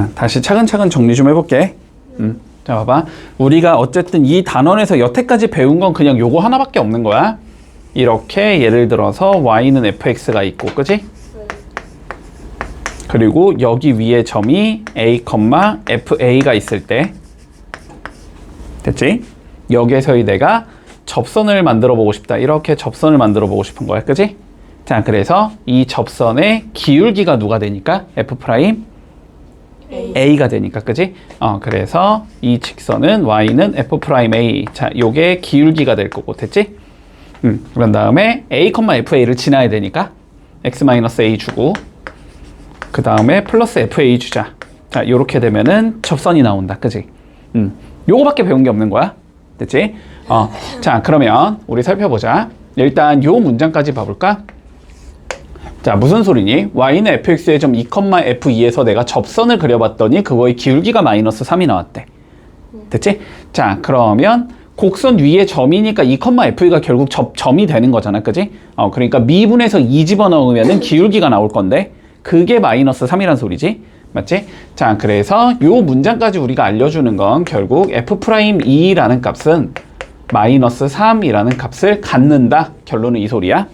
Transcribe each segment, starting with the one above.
자, 다시 차근차근 정리 좀 해볼게. 자, 봐봐. 우리가 어쨌든 이 단원에서 여태까지 배운 건 그냥 요거 하나밖에 없는 거야. 이렇게 예를 들어서 y는 fx가 있고, 그지? 그리고 여기 위에 점이 a, fa가 있을 때, 됐지? 여기에서의 내가 접선을 만들어 보고 싶다. 이렇게 접선을 만들어 보고 싶은 거야, 그지? 자, 그래서 이 접선의 기울기가 누가 되니까? f 프라임 a가 되니까, 그지? 그래서 이 직선은 y는 f 프라임 a. 자, 요게 기울기가 될 거고, 됐지? 그런 다음에 a, fa를 지나야 되니까 x-a 주고, 그 다음에 플러스 fa 주자. 자, 요렇게 되면은 접선이 나온다, 그지? 요거밖에 배운 게 없는 거야. 됐지? 자, 그러면 우리 살펴보자. 일단 요 문장까지 봐볼까? 자, 무슨 소리니? y는 fx의 점 2, f2에서 내가 접선을 그려봤더니 그거의 기울기가 마이너스 3이 나왔대. 됐지? 자, 그러면 곡선 위에 점이니까 2, f2가 결국 점이 되는 거잖아, 그지? 그러니까 미분에서 2 집어넣으면은 기울기가 나올 건데 그게 마이너스 3이란 소리지? 맞지? 자, 그래서 요 문장까지 우리가 알려주는 건 결국 f'2라는 값은 마이너스 3이라는 값을 갖는다. 결론은 이 소리야.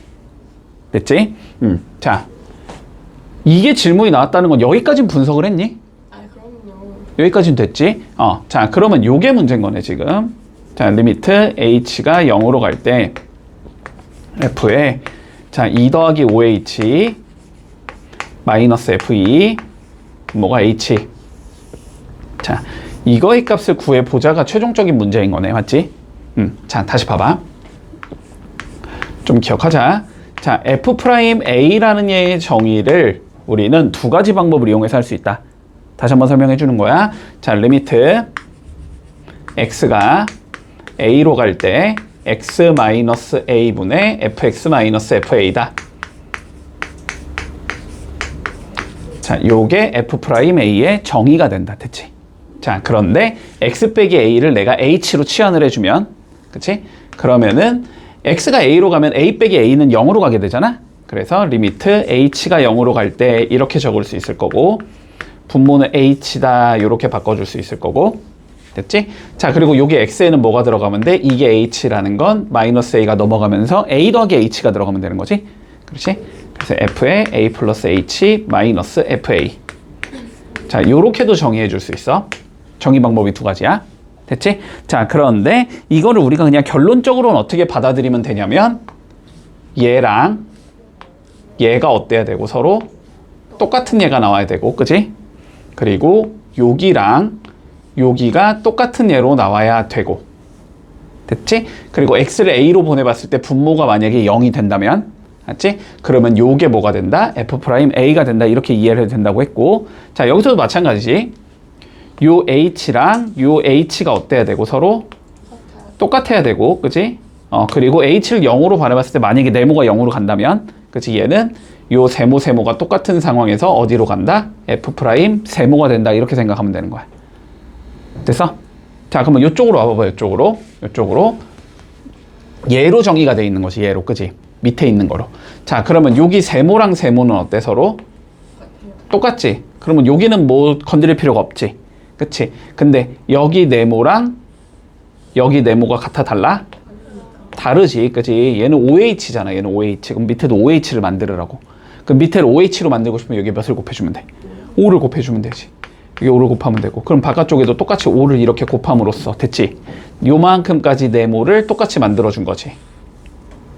됐지? 자, 이게 질문이 나왔다는 건 여기까지는 분석을 했니? 그럼요. 여기까지는 됐지? 자, 그러면 요게 문제인 거네, 지금. 자, 리미트 h가 0으로 갈 때 f에 자, 2 더하기 5h 마이너스 f2 뭐가 h. 자, 이거의 값을 구해보자가 최종적인 문제인 거네, 맞지? 자, 다시 봐봐. 좀 기억하자. 자, f'a라는 얘의 정의를 우리는 두 가지 방법을 이용해서 할 수 있다. 다시 한번 설명해 주는 거야. 자, 리미트 x가 a로 갈 때 x-a분의 fx-fa다. 자, 요게 f'a의 정의가 된다. 됐지? 자, 그런데 x 빼기 a를 내가 h로 치환을 해주면, 그치? 그러면은 x가 a로 가면 a 빼기 a는 0으로 가게 되잖아? 그래서 리미트 h가 0으로 갈 때 이렇게 적을 수 있을 거고, 분모는 h다 이렇게 바꿔줄 수 있을 거고, 됐지? 자, 그리고 여기 x에는 뭐가 들어가면 돼? 이게 h라는 건 마이너스 a가 넘어가면서 a 더하기 h가 들어가면 되는 거지? 그렇지? 그래서 f에 a 플러스 h 마이너스 fa. 자, 요렇게도 정의해 줄 수 있어. 정의 방법이 두 가지야. 됐지? 자, 그런데 이거를 우리가 그냥 결론적으로는 어떻게 받아들이면 되냐면 얘랑 얘가 어때야 되고 서로 똑같은 얘가 나와야 되고, 그지? 그리고 여기랑 여기가 똑같은 얘로 나와야 되고, 됐지? 그리고 x를 a로 보내봤을 때 분모가 만약에 0이 된다면, 맞지? 그러면 요게 뭐가 된다? f'a가 된다. 이렇게 이해를 해도 된다고 했고, 자, 여기서도 마찬가지지. 요 h랑 요 h가 어때야 되고 서로 똑같아야 되고, 그치? 그리고 h를 0으로 바라봤을 때 만약에 네모가 0으로 간다면, 그치? 얘는 요 세모가 똑같은 상황에서 어디로 간다? f' 세모가 된다. 이렇게 생각하면 되는 거야. 됐어? 자, 그러면 요쪽으로 와봐봐. 요쪽으로 얘로 정의가 돼 있는 것이 얘로, 그치? 밑에 있는 거로. 자, 그러면 여기 세모랑 세모는 어때? 서로 똑같지? 그러면 여기는 뭐 건드릴 필요가 없지? 그치? 근데 여기 네모랑 여기 네모가 같아 달라? 다르지, 그치? 얘는 OH잖아. 얘는 OH. 그럼 밑에도 OH를 만들으라고. 그럼 밑에를 OH로 만들고 싶으면 여기 몇을 곱해주면 돼? 5를 곱해주면 되지. 여기 5를 곱하면 되고. 그럼 바깥쪽에도 똑같이 5를 이렇게 곱함으로써 됐지? 요만큼까지 네모를 똑같이 만들어준 거지.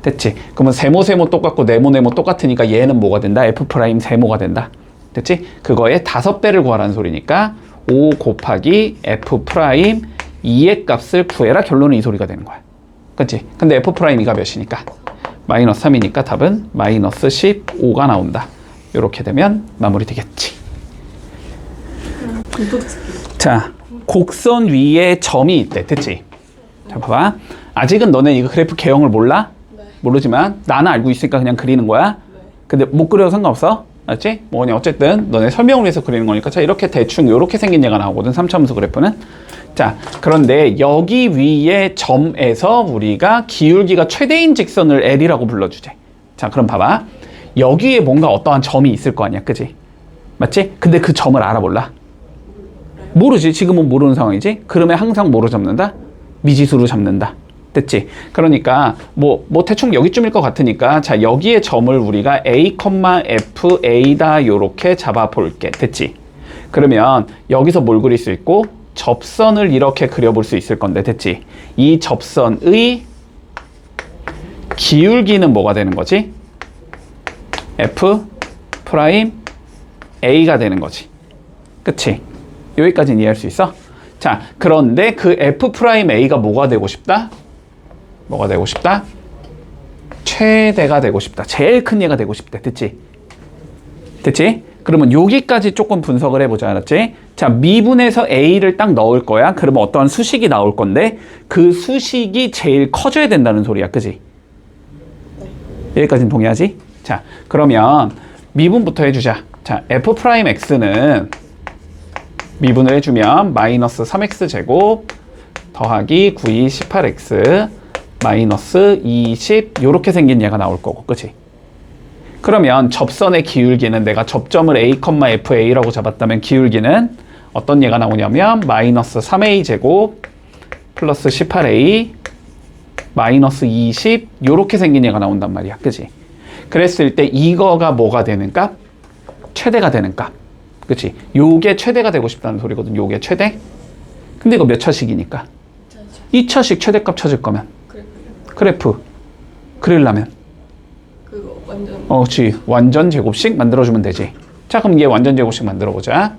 됐지? 그러면 세모 똑같고 네모 똑같으니까 얘는 뭐가 된다? f' 세모가 된다. 됐지? 그거의 5배를 구하라는 소리니까 5 곱하기 f'2의 값을 구해라. 결론은 이 소리가 되는 거야. 그치? 근데 f'이가 몇이니까? 마이너스 3이니까 답은 마이너스 15가 나온다. 이렇게 되면 마무리 되겠지. 자, 곡선 위에 점이 있대. 됐지? 자, 봐봐. 아직은 너네 이거 그래프 개형을 몰라? 모르지만 나는 알고 있으니까 그냥 그리는 거야. 근데 못 그려도 상관없어. 알지? 뭐냐, 어쨌든 너네 설명을 위해서 그리는 거니까. 자, 이렇게 대충 이렇게 생긴 얘가 나오거든, 3차함수 그래프는. 자, 그런데 여기 위에 점에서 우리가 기울기가 최대인 직선을 L이라고 불러주재. 자, 그럼 봐봐. 여기에 뭔가 어떠한 점이 있을 거 아니야, 그지? 맞지? 근데 그 점을 알아볼라? 모르지. 지금은 모르는 상황이지. 그러면 항상 뭐로 잡는다? 미지수로 잡는다. 됐지? 그러니까 뭐 대충 여기쯤일 것 같으니까 자, 여기에 점을 우리가 a, f, a다 요렇게 잡아 볼게. 됐지? 그러면 여기서 뭘 그릴 수 있고 접선을 이렇게 그려볼 수 있을 건데. 됐지? 이 접선의 기울기는 뭐가 되는 거지? f 프라임 a가 되는 거지. 그치? 여기까지는 이해할 수 있어? 자, 그런데 그 f 프라임 a가 뭐가 되고 싶다? 뭐가 되고 싶다? 최대가 되고 싶다. 제일 큰 얘가 되고 싶다. 됐지? 됐지? 그러면 여기까지 조금 분석을 해보자. 알았지? 자, 미분에서 a를 딱 넣을 거야. 그러면 어떠한 수식이 나올 건데 그 수식이 제일 커져야 된다는 소리야. 그지? 여기까지는 동의하지? 자, 그러면 미분부터 해주자. 자, f 프라임 x는 미분을 해주면 마이너스 3x 제곱 더하기 9이 18x 마이너스 20 요렇게 생긴 얘가 나올 거고. 그치? 그러면 접선의 기울기는 내가 접점을 a, fa라고 잡았다면 기울기는 어떤 얘가 나오냐면 마이너스 3a 제곱 플러스 18a 마이너스 20 요렇게 생긴 얘가 나온단 말이야. 그치? 그랬을 때 이거가 뭐가 되는 값? 최대가 되는 값. 그치? 요게 최대가 되고 싶다는 소리거든. 요게 최대? 근데 이거 몇 차식이니까? 2차식 최대값 찾을 거면 그래프 그리려면 그거 완전 그렇지. 완전 제곱식 만들어주면 되지. 자, 그럼 얘 완전 제곱식 만들어보자.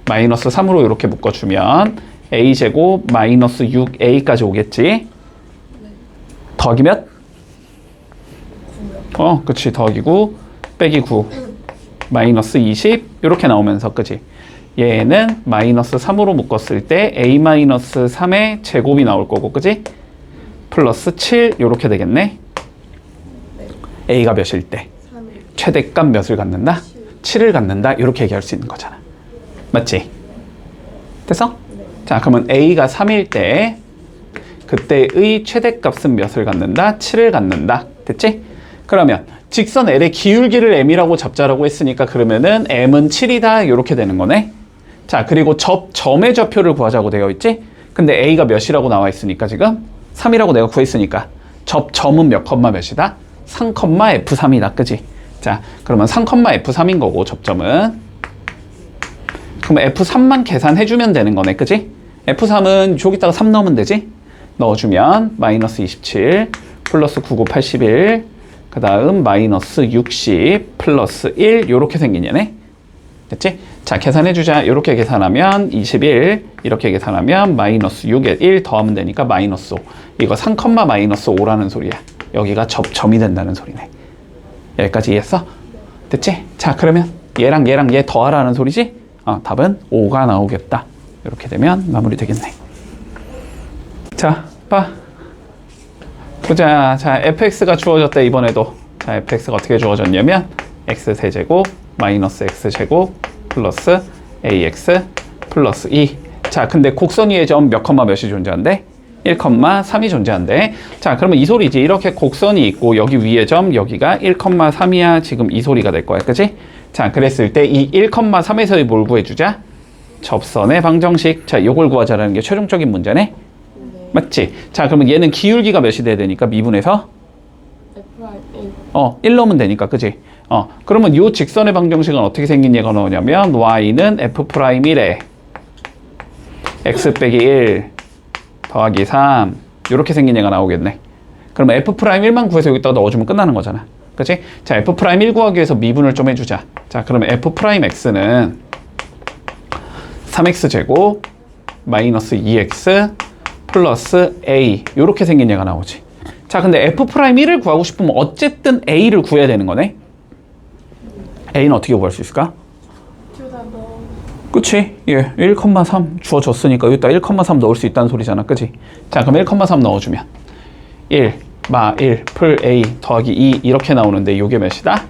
마이너스 3으로 이렇게 묶어주면 a제곱 마이너스 6a까지 오겠지. 더하기 몇? 9요. 그치. 더하기 9 빼기 9 마이너스 20 이렇게 나오면서 그치. 얘는 마이너스 3으로 묶었을 때 a 마이너스 3의 제곱이 나올 거고 그치? 플러스 7 이렇게 되겠네. 네. a가 몇일 때? 3일. 최대값 몇을 갖는다? 7을 갖는다. 이렇게 얘기할 수 있는 거잖아. 맞지? 됐어? 네. 자, 그러면 a가 3일 때 그때의 최대값은 몇을 갖는다? 7을 갖는다. 됐지? 그러면 직선 L의 기울기를 m이라고 잡자라고 했으니까 그러면은 m은 7이다. 이렇게 되는 거네. 자, 그리고 점의 좌표를 구하자고 되어 있지? 근데 a가 몇이라고 나와 있으니까 지금 3이라고 내가 구했으니까 점은 몇 컴마 몇이다? 3, f3이다. 그지? 자, 그러면 3, f3인 거고 접점은 그럼 f3만 계산해주면 되는 거네. 그지? f3은 저기다가 3 넣으면 되지? 넣어주면 마이너스 27 플러스 99, 81 그 다음 마이너스 60 플러스 1 요렇게 생긴 얘네. 됐지? 자, 계산해주자. 요렇게 계산하면 21 이렇게 계산하면 마이너스 6에 1 더하면 되니까 마이너스 5. 이거 3, 마이너스 5라는 소리야. 여기가 접점이 된다는 소리네. 여기까지 이해했어? 됐지? 자, 그러면 얘랑 얘 더하라는 소리지? 답은 5가 나오겠다. 이렇게 되면 마무리 되겠네. 자, 봐. 보자. 자, fx가 주어졌대. 이번에도. 자, fx가 어떻게 주어졌냐면 x 세제곱 마이너스 x 제곱 플러스 ax 플러스 2. 자, 근데 곡선 위의 점 몇 컴마 몇이 존재한대? 1,3이 존재한대. 자, 그러면 이 소리지. 이렇게 곡선이 있고 여기 위의 점 여기가 1,3이야. 지금 이 소리가 될 거야. 그치? 자, 그랬을 때 이 1,3에서의 뭘 구해주자? 접선의 방정식. 자, 요걸 구하자라는 게 최종적인 문제네. 네. 맞지? 자, 그러면 얘는 기울기가 몇이 돼야 되니까 미분에서 F1. 1 넣으면 되니까. 그치? 그러면 요 직선의 방정식은 어떻게 생긴 얘가 나오냐면 y는 f'1에 x 빼기 1 더하기 3 이렇게 생긴 얘가 나오겠네. 그러면 f'1만 구해서 여기다가 넣어주면 끝나는 거잖아. 그치? 자, f'1 구하기 위해서 미분을 좀 해주자. 자, 그러면 f'x는 3x 제곱 마이너스 2x 플러스 a 이렇게 생긴 얘가 나오지. 자, 근데 f'1을 구하고 싶으면 어쨌든 a를 구해야 되는 거네. a는 어떻게 구할 수 있을까? 둘다 넣어. 그치? 예, 1,3 주어졌으니까 여기다 1,3 넣을 수 있다는 소리잖아. 그치? 자, 그럼 1,3 넣어주면 1, 마 1, 풀 a 더하기 2 이렇게 나오는데 요게 몇이다?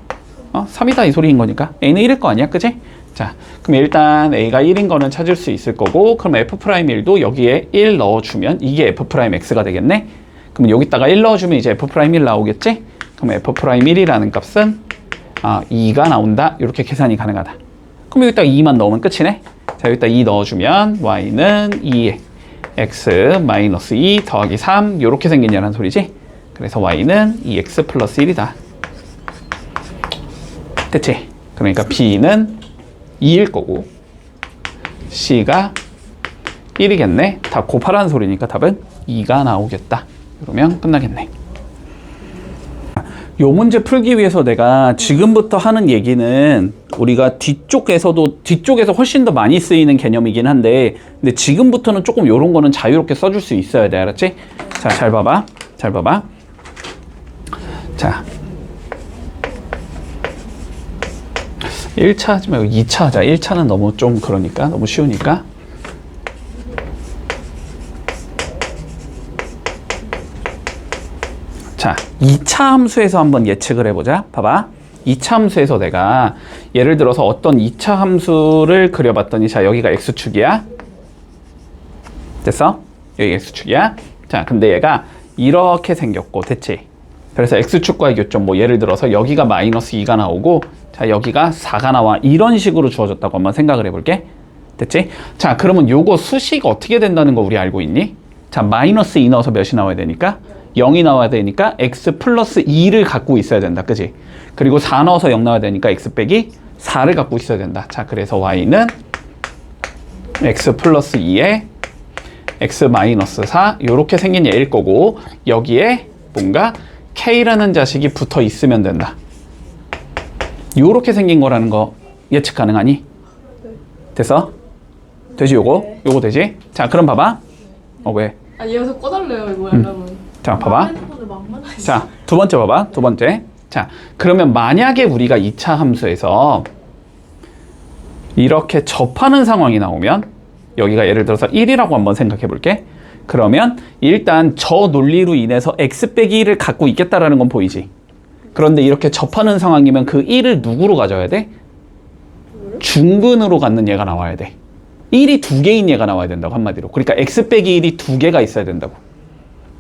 3이다 이 소리인 거니까 a는 1일 거 아니야? 그치? 자, 그럼 일단 a가 1인 거는 찾을 수 있을 거고 그럼 f'1도 여기에 1 넣어주면 이게 f'x가 되겠네? 그럼 여기다가 1 넣어주면 이제 f'1 나오겠지? 그럼 f'1이라는 값은 2가 나온다. 이렇게 계산이 가능하다. 그럼 여기다가 2만 넣으면 끝이네? 자, 여기다 2 넣어주면 y는 2에 x-2 더하기 3 요렇게 생겼냐는 소리지. 그래서 y는 2x 플러스 1이다. 됐지? 그러니까 b는 2일 거고 c가 1이겠네. 다 곱하라는 소리니까 답은 2가 나오겠다. 그러면 끝나겠네. 요 문제 풀기 위해서 내가 지금부터 하는 얘기는 우리가 뒤쪽에서 훨씬 더 많이 쓰이는 개념이긴 한데, 근데 지금부터는 조금 요런 거는 자유롭게 써줄 수 있어야 돼. 알았지? 자, 잘 봐봐. 잘 봐봐. 자, 1차 하지 말고 2차 하자. 1차는 너무 좀 그러니까, 너무 쉬우니까. 자, 2차 함수에서 한번 예측을 해보자. 봐봐. 2차 함수에서 내가 예를 들어서 어떤 2차 함수를 그려봤더니, 자, 여기가 x축이야. 됐어? 여기 x축이야. 자, 근데 얘가 이렇게 생겼고, 됐지? 그래서 x축과의 교점, 뭐 예를 들어서 여기가 마이너스 2가 나오고, 자, 여기가 4가 나와. 이런 식으로 주어졌다고 한번 생각을 해볼게. 됐지? 자, 그러면 요거 수식 어떻게 된다는 거 우리 알고 있니? 자, 마이너스 2 넣어서 몇이 나와야 되니까? 0이 나와야 되니까 x 플러스 2를 갖고 있어야 된다. 그지? 그리고 4 넣어서 0 나와야 되니까 x 빼기 4를 갖고 있어야 된다. 자, 그래서 y는 x 플러스 2에 x 마이너스 4 요렇게 생긴 얘일 거고, 여기에 뭔가 k라는 자식이 붙어 있으면 된다. 요렇게 생긴 거라는 거 예측 가능하니? 됐어? 되지 요거? 요거 되지? 자, 그럼 봐봐. 왜? 아, 이어서 꺼달래요 이거 하려면. 자, 봐봐. 자, 두 번째 봐봐. 두 번째. 자, 그러면 만약에 우리가 2차 함수에서 이렇게 접하는 상황이 나오면, 여기가 예를 들어서 1이라고 한번 생각해 볼게. 그러면 일단 저 논리로 인해서 x 빼기 1을 갖고 있겠다라는 건 보이지? 그런데 이렇게 접하는 상황이면 그 1을 누구로 가져야 돼? 중근으로 갖는 얘가 나와야 돼. 1이 2개인 얘가 나와야 된다고, 한마디로. 그러니까 x 빼기 1이 2개가 있어야 된다고.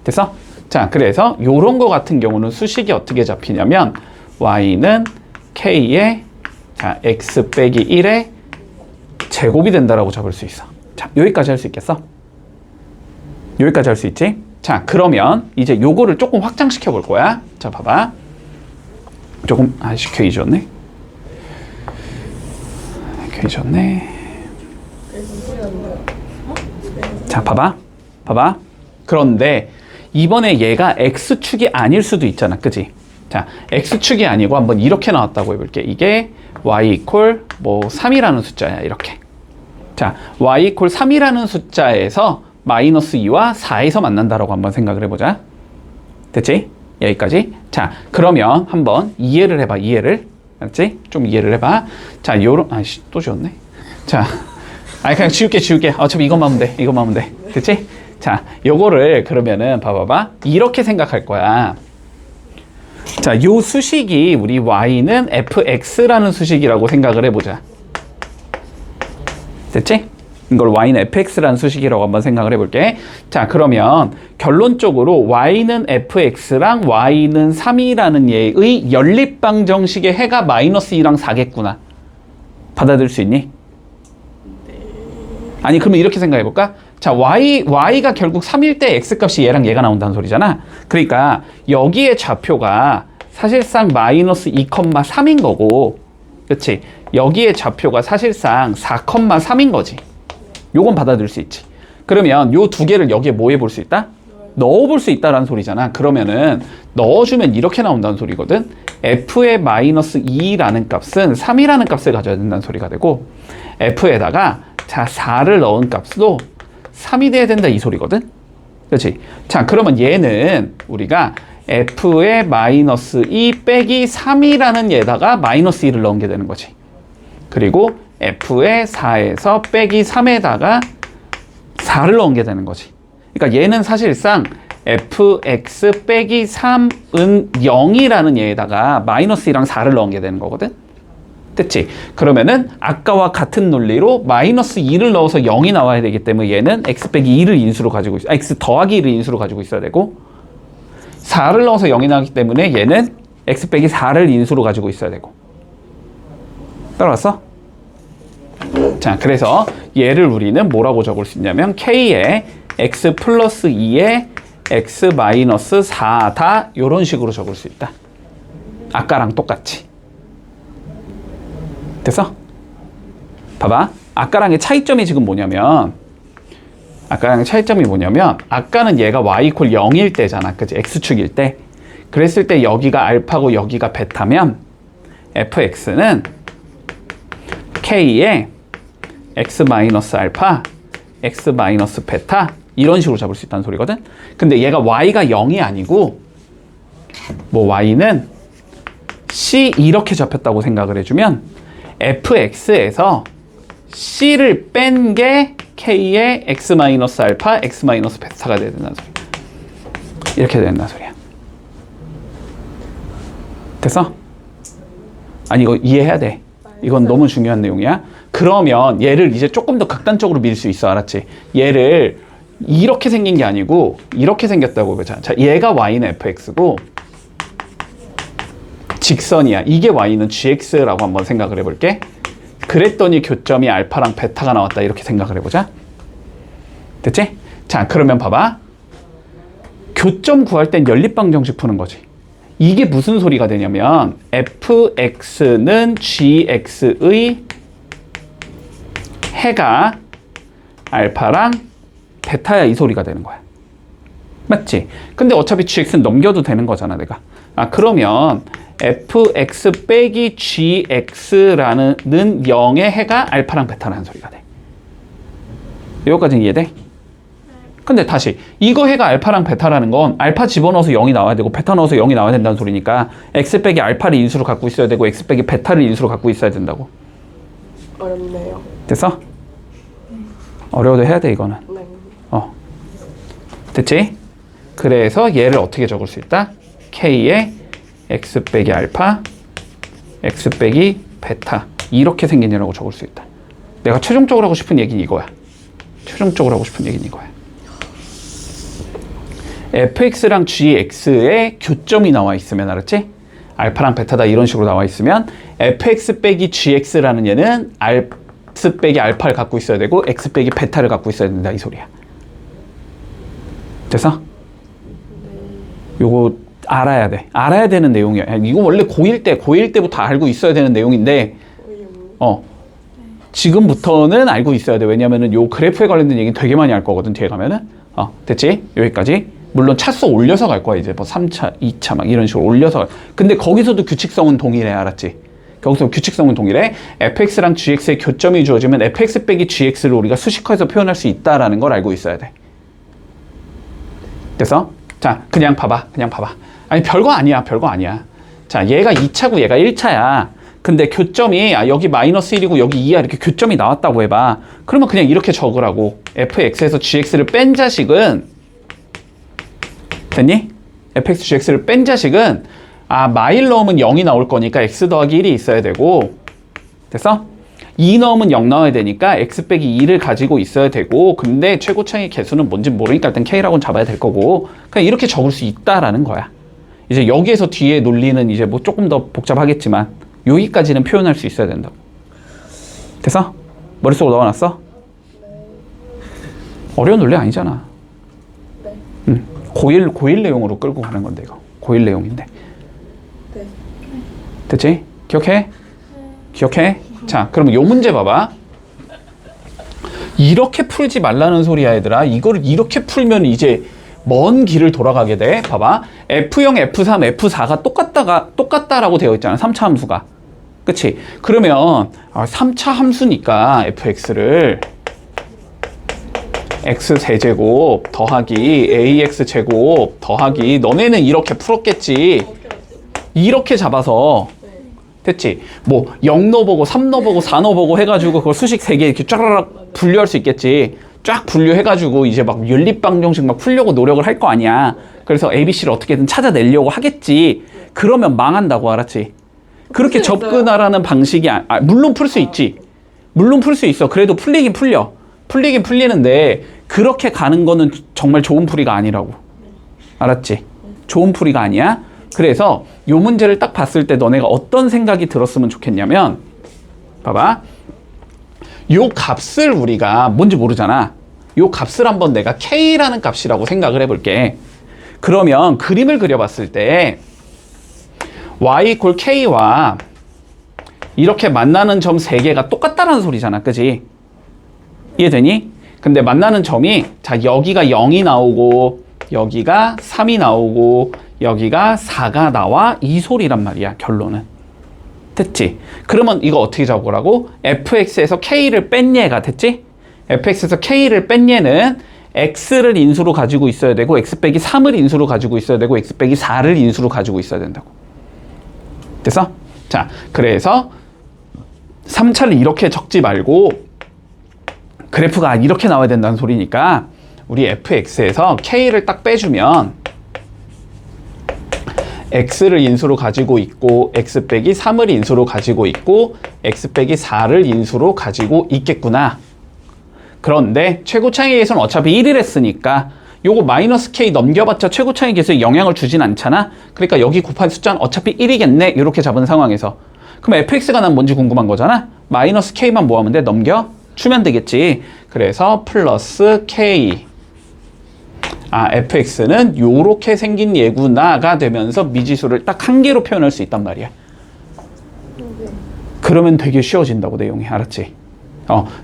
됐어? 자, 그래서 요런 거 같은 경우는 수식이 어떻게 잡히냐면, y는 k의, 자, x 빼기 1의 제곱이 된다라고 잡을 수 있어. 자, 여기까지 할 수 있겠어? 여기까지 할 수 있지? 자, 그러면 이제 요거를 조금 확장시켜 볼 거야. 자, 봐봐. 조금, 괜히 줬네. 괜히 줬네. 자, 봐봐. 봐봐. 그런데 이번에 얘가 x축이 아닐 수도 있잖아. 그지? 자, x축이 아니고 한번 이렇게 나왔다고 해볼게. 이게 y 이퀄 뭐 3이라는 숫자야. 이렇게. 자, y 이퀄 3이라는 숫자에서 마이너스 2와 4에서 만난다라고 한번 생각을 해보자. 됐지? 여기까지. 자, 그러면 한번 이해를 해봐. 이해를. 알았지? 좀 이해를 해봐. 자, 요런, 또 지웠네. 자, 그냥 지울게. 어차피 이것만 하면 돼. 이것만 하면 돼. 됐지? 자, 요거를 그러면은 봐봐봐. 이렇게 생각할 거야. 자, 요 수식이 우리 y는 fx라는 수식이라고 생각을 해보자. 됐지? 이걸 y는 fx라는 수식이라고 한번 생각을 해볼게. 자, 그러면 결론적으로 y는 fx랑 y는 3이라는 얘의 연립방정식의 해가 마이너스 2랑 4겠구나. 받아들일 수 있니? 아니, 그러면 이렇게 생각해볼까? 자, y가 결국 3일 때 x값이 얘랑 얘가 나온다는 소리잖아. 그러니까 여기에 좌표가 사실상 마이너스 2,3인 거고, 그렇지? 여기에 좌표가 사실상 4,3인 거지. 요건 받아들일 수 있지. 그러면 요 두 개를 여기에 뭐 해볼 수 있다? 넣어볼 수 있다라는 소리잖아. 그러면은 넣어주면 이렇게 나온다는 소리거든. f의 마이너스 2라는 값은 3이라는 값을 가져야 된다는 소리가 되고, f에다가 자 4를 넣은 값도 3이 돼야 된다 이 소리거든. 그렇지? 자, 그러면 얘는 우리가 f의 마이너스 2 빼기 3이라는 얘다가 마이너스 2를 넣은 게 되는 거지. 그리고 f의 4에서 빼기 3에다가 4를 넣은 게 되는 거지. 그러니까 얘는 사실상 fx 빼기 3은 0이라는 얘에다가 마이너스 2랑 4를 넣은 게 되는 거거든. 됐지? 그러면은 아까와 같은 논리로 마이너스 2를 넣어서 0이 나와야 되기 때문에 얘는 x 빼기 2를 인수로 가지고 있어. x 더하기 1을 인수로 가지고 있어야 되고, 4를 넣어서 0이 나오기 때문에 얘는 x 빼기 4를 인수로 가지고 있어야 되고. 따라왔어? 자, 그래서 얘를 우리는 뭐라고 적을 수 있냐면 K에 x 플러스 2에 x 마이너스 4다 이런 식으로 적을 수 있다. 아까랑 똑같이. 됐어? 봐봐. 아까랑의 차이점이 지금 뭐냐면 아까는 얘가 y 이퀄 0일 때잖아. 그치? x축일 때. 그랬을 때 여기가 알파고 여기가 베타면 fx는 k에 x 마이너스 알파, x 마이너스 베타 이런 식으로 잡을 수 있다는 소리거든. 근데 얘가 y가 0이 아니고 뭐 y는 c 이렇게 잡혔다고 생각을 해주면 fx에서 c를 뺀 게 k의 x 마이너스 알파, x 마이너스 베타가 돼야 된다는 소리야. 이렇게 된다는 소리야. 됐어? 아니 이거 이해해야 돼. 이건 너무 중요한 내용이야. 그러면 얘를 이제 조금 더 극단적으로 밀 수 있어. 알았지? 얘를 이렇게 생긴 게 아니고 이렇게 생겼다고 보자. 자, 얘가 y는 fx고 직선이야. 이게 y는 gx라고 한번 생각을 해볼게. 그랬더니 교점이 알파랑 베타가 나왔다. 이렇게 생각을 해보자. 됐지? 자, 그러면 봐봐. 교점 구할 땐 연립방정식 푸는 거지. 이게 무슨 소리가 되냐면 fx는 gx의 해가 알파랑 베타야 이 소리가 되는 거야. 맞지? 근데 어차피 gx는 넘겨도 되는 거잖아 내가. 아 그러면 fx 빼기 gx라는 0의 해가 알파랑 베타라는 소리가 돼. 여기까지는 이해돼? 근데 다시 이거 해가 알파랑 베타라는 건 알파 집어넣어서 0이 나와야 되고 베타 넣어서 0이 나와야 된다는 소리니까 x 빼기 알파를 인수로 갖고 있어야 되고 x 빼기 베타를 인수로 갖고 있어야 된다고. 어렵네요. 됐어? 어려워도 해야 돼 이거는. 네. 됐지? 그래서 얘를 어떻게 적을 수 있다? k에 x 빼기 알파, x 빼기 베타 이렇게 생긴 얘라고 적을 수 있다. 내가 최종적으로 하고 싶은 얘기는 이거야. 최종적으로 하고 싶은 얘기는 이거야. fx랑 gx의 교점이 나와 있으면 알았지? 알파랑 베타다 이런 식으로 나와 있으면 fx 빼기 gx라는 얘는 x 빼기 알파를 갖고 있어야 되고 x 빼기 베타를 갖고 있어야 된다 이 소리야. 됐어? 요거 알아야 돼. 알아야 되는 내용이야. 이거 원래 고1 때부터 알고 있어야 되는 내용인데 지금부터는 알고 있어야 돼. 왜냐면은 요 그래프에 관련된 얘기 되게 많이 할 거거든 뒤에 가면은. 됐지? 여기까지. 물론 차수 올려서 갈 거야. 이제 뭐 3차, 2차 막 이런 식으로 올려서. 근데 거기서도 규칙성은 동일해. 알았지? 거기서 규칙성은 동일해. fx랑 gx의 교점이 주어지면 fx 빼기 gx를 우리가 수식화해서 표현할 수 있다라는 걸 알고 있어야 돼. 됐어? 자, 그냥 봐봐. 아니 별거 아니야. 자, 얘가 2차고 얘가 1차야. 근데 교점이 여기 마이너스 1이고 여기 2야 이렇게 교점이 나왔다고 해봐. 그러면 그냥 이렇게 적으라고. fx에서 gx를 뺀 자식은 됐니? fx, gx를 뺀 자식은 마일 넣으면 0이 나올 거니까 x 더하기 1이 있어야 되고 됐어? 2 넣으면 0 나와야 되니까 x 빼기 2를 가지고 있어야 되고 근데 최고차의 개수는 뭔지 모르니까 일단 k라고는 잡아야 될 거고 그냥 이렇게 적을 수 있다라는 거야. 이제 여기에서 뒤에 논리는 이제 뭐 조금 더 복잡하겠지만 여기까지는 표현할 수 있어야 된다고. 됐어? 머릿속으로 넣어놨어? 어려운 논리 아니잖아. 고1 내용으로 끌고 가는 건데 이거 고1 내용인데. 네. 됐지? 기억해? 기억해? 자, 그러면 요 문제 봐봐. 이렇게 풀지 말라는 소리야 얘들아. 이거를 이렇게 풀면 이제 먼 길을 돌아가게 돼. 봐봐. F0, F3, F4가 똑같다라고 되어 있잖아. 3차 함수가. 그치? 그러면 3차 함수니까 fx를 x세제곱 더하기 ax제곱 더하기 너네는 이렇게 풀었겠지. 이렇게 잡아서 됐지? 뭐 0 넣어보고 3 넣어보고 4 넣어보고 해가지고 그걸 수식 3개 이렇게 쫙 분류할 수 있겠지. 쫙 분류해가지고 이제 막 연립방정식 막 풀려고 노력을 할 거 아니야. 그래서 ABC를 어떻게든 찾아내려고 하겠지. 그러면 망한다고. 알았지? 그렇게 접근하라는 방식이 물론 풀 수 있지. 물론 풀 수 있어. 그래도 풀리긴 풀리는데 그렇게 가는 거는 정말 좋은 풀이가 아니라고. 알았지? 좋은 풀이가 아니야. 그래서 요 문제를 딱 봤을 때 너네가 어떤 생각이 들었으면 좋겠냐면 봐봐. 요 값을 우리가 뭔지 모르잖아. 요 값을 한번 내가 K라는 값이라고 생각을 해볼게. 그러면 그림을 그려봤을 때 Y 이퀄 K와 이렇게 만나는 점 3개가 똑같다는 소리잖아. 그지? 이해되니? 근데 만나는 점이 자 여기가 0이 나오고 여기가 3이 나오고 여기가 4가 나와 이 소리란 말이야. 결론은. 됐지? 그러면 이거 어떻게 적으라고? fx에서 k를 뺀 얘가 됐지? fx에서 k를 뺀 얘는 x를 인수로 가지고 있어야 되고 x 빼기 3을 인수로 가지고 있어야 되고 x 빼기 4를 인수로 가지고 있어야 된다고. 됐어? 자, 그래서 3차를 이렇게 적지 말고 그래프가 이렇게 나와야 된다는 소리니까 우리 fx에서 k를 딱 빼주면 x를 인수로 가지고 있고 x 빼기 3을 인수로 가지고 있고 x 빼기 4를 인수로 가지고 있겠구나. 그런데 최고차이에서는 어차피 1을 했으니까 요거 마이너스 k 넘겨봤자 최고차이 계수에 영향을 주진 않잖아. 그러니까 여기 곱한 숫자는 어차피 1이겠네. 이렇게 잡은 상황에서 그럼 fx가 난 뭔지 궁금한 거잖아. 마이너스 k만 뭐 하면 돼? 넘겨주면 되겠지. 그래서 플러스 k fx는 요렇게 생긴 얘구나가 되면서 미지수를 딱 한 개로 표현할 수 있단 말이야. 그러면 되게 쉬워진다고 내용이. 알았지?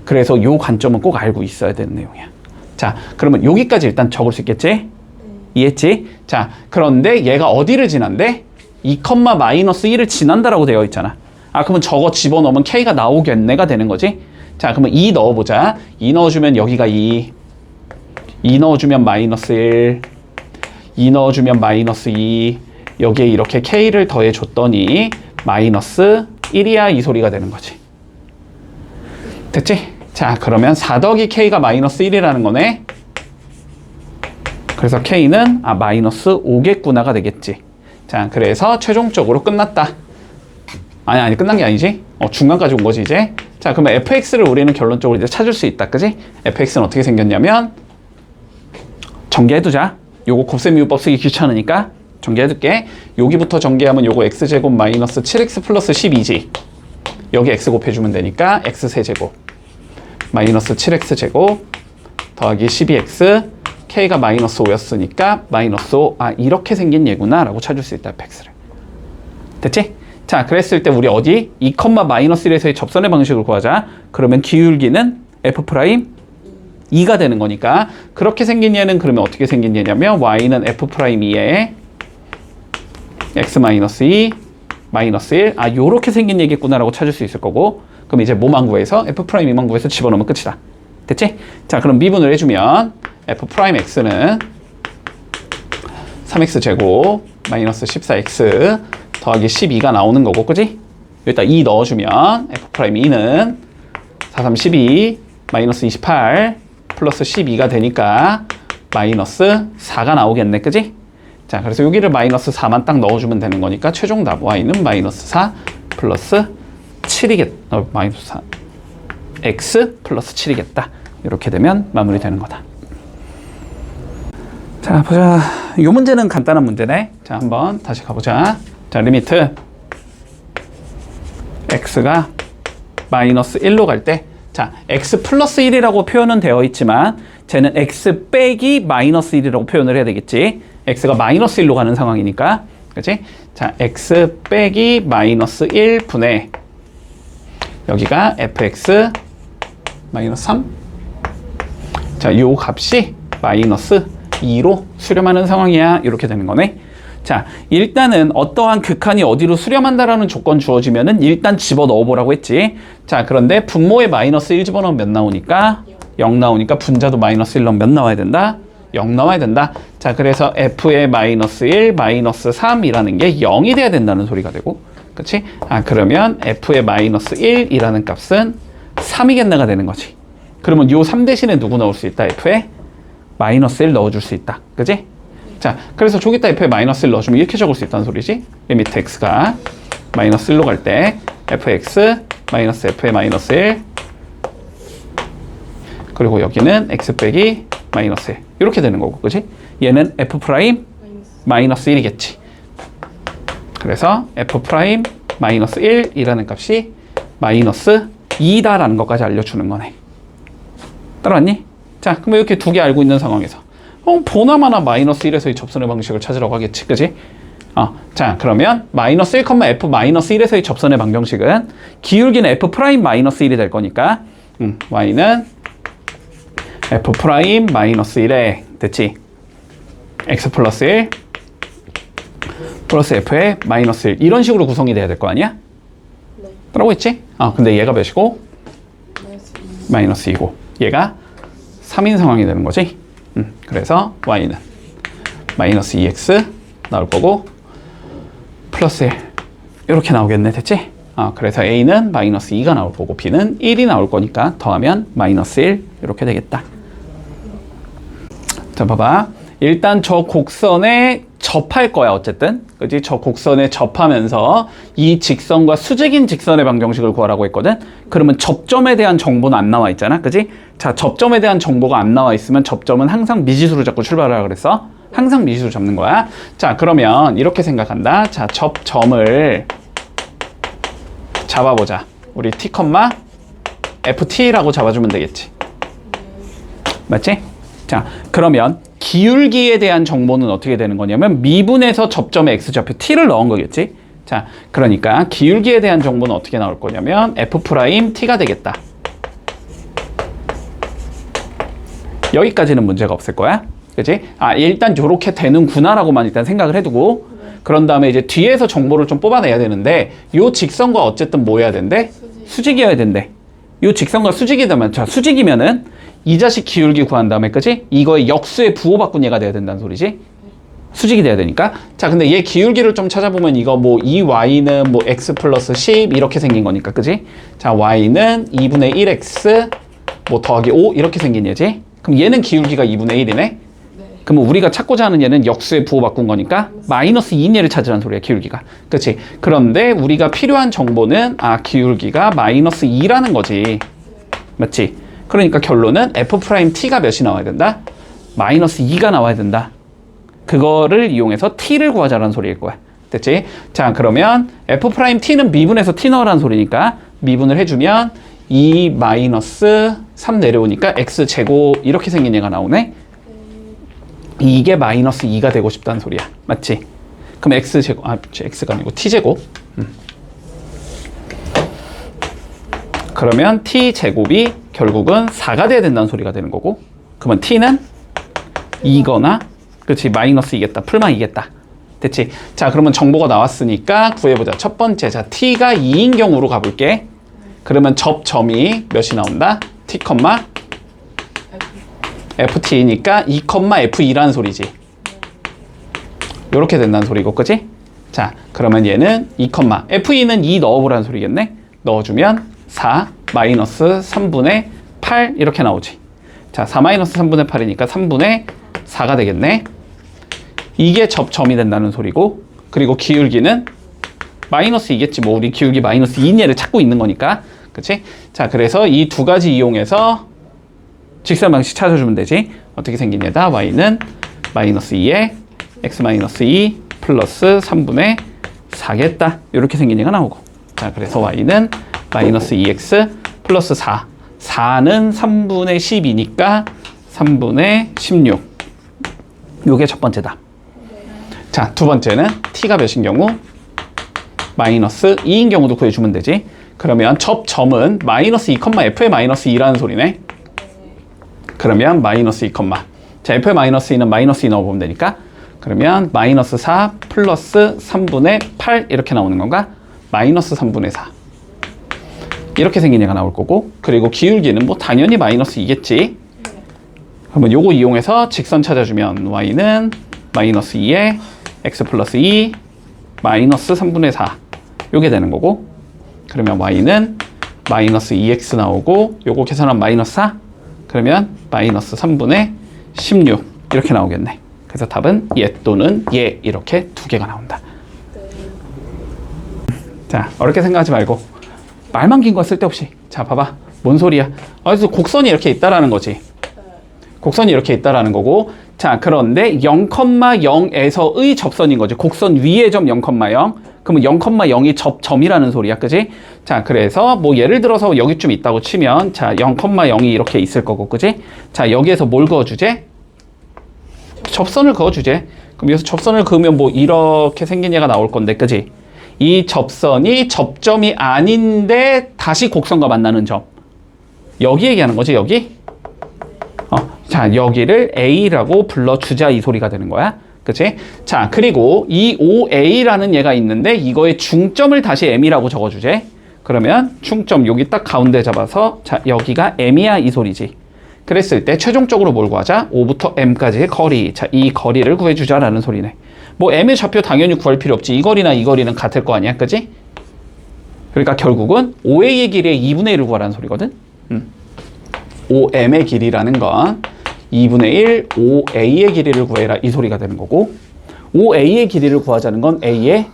그래서 요 관점은 꼭 알고 있어야 되는 내용이야. 자, 그러면 여기까지 일단 적을 수 있겠지? 이해했지? 자, 그런데 얘가 어디를 지난대? 2,-1을 지난다라고 되어 있잖아. 그러면 저거 집어넣으면 k가 나오겠네가 되는 거지? 자, 그러면 2 넣어보자. 2 넣어주면 여기가 2 넣어주면 마이너스 1, 2 넣어주면 마이너스 2, 여기에 이렇게 k를 더해줬더니 마이너스 1이야 이 소리가 되는 거지. 됐지? 자, 그러면 4 더하기 k가 마이너스 1이라는 거네. 그래서 k는 마이너스 5겠구나가 되겠지. 자, 그래서 최종적으로 끝났다. 아니 끝난 게 아니지. 중간까지 온 거지 이제. 자, 그러면 fx를 우리는 결론적으로 이제 찾을 수 있다. 그지? fx는 어떻게 생겼냐면 전개해두자. 요거 곱셈이유법 쓰기 귀찮으니까 전개해둘게. 여기부터 전개하면 요거 x제곱 마이너스 7x 플러스 12지. 여기 x 곱해주면 되니까 x 세제곱 마이너스 7x제곱 더하기 12x k가 마이너스 5였으니까 마이너스 5. 이렇게 생긴 얘구나 라고 찾을 수 있다. fx를. 됐지? 자, 그랬을 때 우리 어디? 2,-1에서의 접선의 방식을 구하자. 그러면 기울기는 f'2가 되는 거니까 그렇게 생긴 얘는 그러면 어떻게 생긴 얘냐면 y는 f'2에 x-2 마이너스 1. 요렇게 생긴 얘기겠구나라고 찾을 수 있을 거고 그럼 이제 뭐만 구해서 f'2만 구해서 집어넣으면 끝이다. 됐지? 자, 그럼 미분을 해주면 f'x는 3x제곱 마이너스 14x 더하기 12가 나오는 거고, 그지? 여기다 2 넣어주면 f'2는 4, 3, 12 마이너스 28 플러스 12가 되니까 마이너스 4가 나오겠네, 그지? 자, 그래서 여기를 마이너스 4만 딱 넣어주면 되는 거니까 최종 답 y는 마이너스 4 플러스 7이겠다. 마이너스 4 x 플러스 7이겠다. 이렇게 되면 마무리되는 거다. 자, 보자. 이 문제는 간단한 문제네. 자, 한번 다시 가보자. 자, 리미트 x가 마이너스 1로 갈 때, 자, x 플러스 1이라고 표현은 되어 있지만 쟤는 x 빼기 마이너스 1이라고 표현을 해야 되겠지. x가 마이너스 1로 가는 상황이니까. 그치? 자, x 빼기 마이너스 1분의 여기가 fx 마이너스 3. 자, 요 값이 마이너스 2로 수렴하는 상황이야. 이렇게 되는 거네. 자, 일단은 어떠한 극한이 어디로 수렴한다라는 조건 주어지면은 일단 집어넣어 보라고 했지. 자, 그런데 분모에 마이너스 1 집어넣으면 몇 나오니까? 0 나오니까 분자도 마이너스 1 넣으면 몇 나와야 된다? 0 나와야 된다. 자, 그래서 f의 마이너스 1, 마이너스 3이라는 게 0이 돼야 된다는 소리가 되고, 그치? 그러면 f의 마이너스 1이라는 값은 3이겠네가 되는 거지. 그러면 요 3 대신에 누구 넣을 수 있다? f에 마이너스 1 넣어줄 수 있다. 그치? 자, 그래서 저기다 f에 마이너스 1 넣어주면 이렇게 적을 수 있다는 소리지. 리미트 x가 마이너스 1로 갈 때 fx 마이너스 f의 마이너스 1 그리고 여기는 x 빼기 마이너스 1 이렇게 되는 거고, 그치? 얘는 f 프라임 마이너스 1이겠지. 그래서 f 프라임 마이너스 1이라는 값이 마이너스 2다라는 것까지 알려주는 거네. 따라왔니? 자, 그럼 이렇게 두 개 알고 있는 상황에서 보나마나 마이너스 1에서의 접선의 방식을 찾으라고 하겠지, 그지? 자, 그러면 마이너스 1, F 마이너스 1에서의 접선의 방정식은 기울기는 F 프라임 마이너스 1이 될 거니까 Y는 F 프라임 마이너스 1에 됐지? X 플러스 1 플러스 F의 마이너스 1 이런 식으로 구성이 돼야 될 거 아니야? 네. 따라오고 있지? 근데 얘가 몇이고? 마이너스 2고 얘가 3인 상황이 되는 거지? 그래서 Y는 마이너스 2X 나올 거고 플러스 1 이렇게 나오겠네. 됐지? 그래서 A는 마이너스 2가 나올 거고 B는 1이 나올 거니까 더하면 마이너스 1 이렇게 되겠다. 자, 봐봐. 일단 저 곡선에 접할 거야. 어쨌든 그지? 저 곡선에 접하면서 이 직선과 수직인 직선의 방정식을 구하라고 했거든. 그러면 접점에 대한 정보는 안 나와 있잖아. 그지? 자, 접점에 대한 정보가 안 나와 있으면 접점은 항상 미지수로 잡고 출발하라 그랬어. 항상 미지수로 잡는 거야. 자, 그러면 이렇게 생각한다. 자, 접점을 잡아보자. 우리 T, FT라고 잡아주면 되겠지. 맞지? 자, 그러면 기울기에 대한 정보는 어떻게 되는 거냐면 미분에서 접점에 X좌표 T를 넣은 거겠지? 자, 그러니까 기울기에 대한 정보는 어떻게 나올 거냐면 F'T가 되겠다. 여기까지는 문제가 없을 거야. 그치? 일단 저렇게 되는구나라고만 일단 생각을 해두고 그런 다음에 이제 뒤에서 정보를 좀 뽑아내야 되는데 요 직선과 어쨌든 뭐 해야 된대? 수직이어야 된대. 요 직선과 수직이다면 자, 수직이면은 이 자식 기울기 구한 다음에 그치? 이거의 역수의 부호바꾼 얘가 돼야 된다는 소리지? 수직이 돼야 되니까. 자, 근데 얘 기울기를 좀 찾아보면 이거 뭐 이 y는 뭐 x 플러스 10 이렇게 생긴 거니까 그치? 자, y는 2분의 1x 뭐 더하기 5 이렇게 생긴 얘지? 그럼 얘는 기울기가 2분의 1이네? 그러면 우리가 찾고자 하는 얘는 역수의 부호 바꾼 거니까 마이너스 2인 얘를 찾으라는 소리야, 기울기가. 그치? 그런데 우리가 필요한 정보는 기울기가 마이너스 2라는 거지. 맞지? 그러니까 결론은 F'T가 몇이 나와야 된다? 마이너스 2가 나와야 된다. 그거를 이용해서 T를 구하자라는 소리일 거야. 됐지? 자, 그러면 F'T는 미분에서 T 넣으라는 소리니까 미분을 해주면 2 마이너스 3 내려오니까 X제곱 이렇게 생긴 얘가 나오네? 이게 마이너스 2가 되고 싶다는 소리야. 맞지? 그럼 X제곱, X가 아니고 T제곱. 그러면 T제곱이 결국은 4가 돼야 된다는 소리가 되는 거고 그러면 T는 2거나 그렇지 마이너스 2겠다. 풀만 2겠다. 됐지? 자, 그러면 정보가 나왔으니까 구해보자. 첫 번째, 자, T가 2인 경우로 가볼게. 그러면 접점이 몇이 나온다? T, FT니까 2, F2라는 소리지. 요렇게 된다는 소리고, 그치? 자, 그러면 얘는 2, F2는 2 넣어보라는 소리겠네? 넣어주면 4 마이너스 3분의 8 이렇게 나오지. 자, 4 마이너스 3분의 8이니까 3분의 4가 되겠네. 이게 접점이 된다는 소리고, 그리고 기울기는 마이너스 2겠지. 뭐 우리 기울기 마이너스 2인 얘를 찾고 있는 거니까. 그치? 자, 그래서 이 두 가지 이용해서 직선 방식 찾아주면 되지. 어떻게 생긴 얘다? y는 마이너스 2에 x 마이너스 2 플러스 3분의 4겠다. 이렇게 생긴 얘가 나오고. 자, 그래서 y는 마이너스 2x 플러스 4. 4는 3분의 10이니까 3분의 16. 요게 첫 번째다. 자, 두 번째는 t가 몇인 경우? 마이너스 2인 경우도 구해주면 되지. 그러면 접점은 마이너스 2, f의 마이너스 2라는 소리네. 그러면 마이너스 2, 자, f의 마이너스 2는 마이너스 2 넣어보면 되니까 그러면 마이너스 4 플러스 3분의 8 이렇게 나오는 건가? 마이너스 3분의 4 이렇게 생긴 얘가 나올 거고 그리고 기울기는 뭐 당연히 마이너스 2겠지. 그러면 요거 이용해서 직선 찾아주면 y는 마이너스 2에 x 플러스 2 마이너스 3분의 4 요게 되는 거고 그러면 y는 마이너스 2x 나오고 요거 계산하면 마이너스 4 그러면 마이너스 3분의 16 이렇게 나오겠네. 그래서 답은 얘 또는 얘 이렇게 두 개가 나온다. 자, 어렵게 생각하지 말고 말만 긴 거 쓸데없이. 자, 봐봐. 뭔 소리야. 그래서 곡선이 이렇게 있다라는 거지. 곡선이 이렇게 있다라는 거고 자, 그런데 0,0에서의 접선인 거지. 곡선 위의 점 0,0 그러면 0,0이 접점이라는 소리야, 그지? 자, 그래서 뭐 예를 들어서 여기쯤 있다고 치면 자, 0,0이 이렇게 있을 거고, 그지? 자, 여기에서 뭘 그어주제? 접선을 그어주제. 그럼 여기서 접선을 그으면 뭐 이렇게 생긴 얘가 나올 건데, 그지? 이 접선이 접점이 아닌데 다시 곡선과 만나는 점. 여기 얘기하는 거지, 여기? 자, 여기를 A라고 불러주자 이 소리가 되는 거야. 그치? 자, 그리고 이 OA라는 얘가 있는데 이거의 중점을 다시 M이라고 적어주제. 그러면 중점 여기 딱 가운데 잡아서 자, 여기가 M이야 이 소리지. 그랬을 때 최종적으로 뭘 구하자? O부터 M까지의 거리. 자, 이 거리를 구해주자라는 소리네. 뭐 M의 좌표 당연히 구할 필요 없지. 이 거리나 이 거리는 같을 거 아니야. 그치? 그러니까 결국은 OA의 길이의 2분의 1을 구하라는 소리거든. OM의 길이라는 건 2분의 1 OA의 길이를 구해라 이 소리가 되는 거고, OA의 길이를 구하자는 건 A의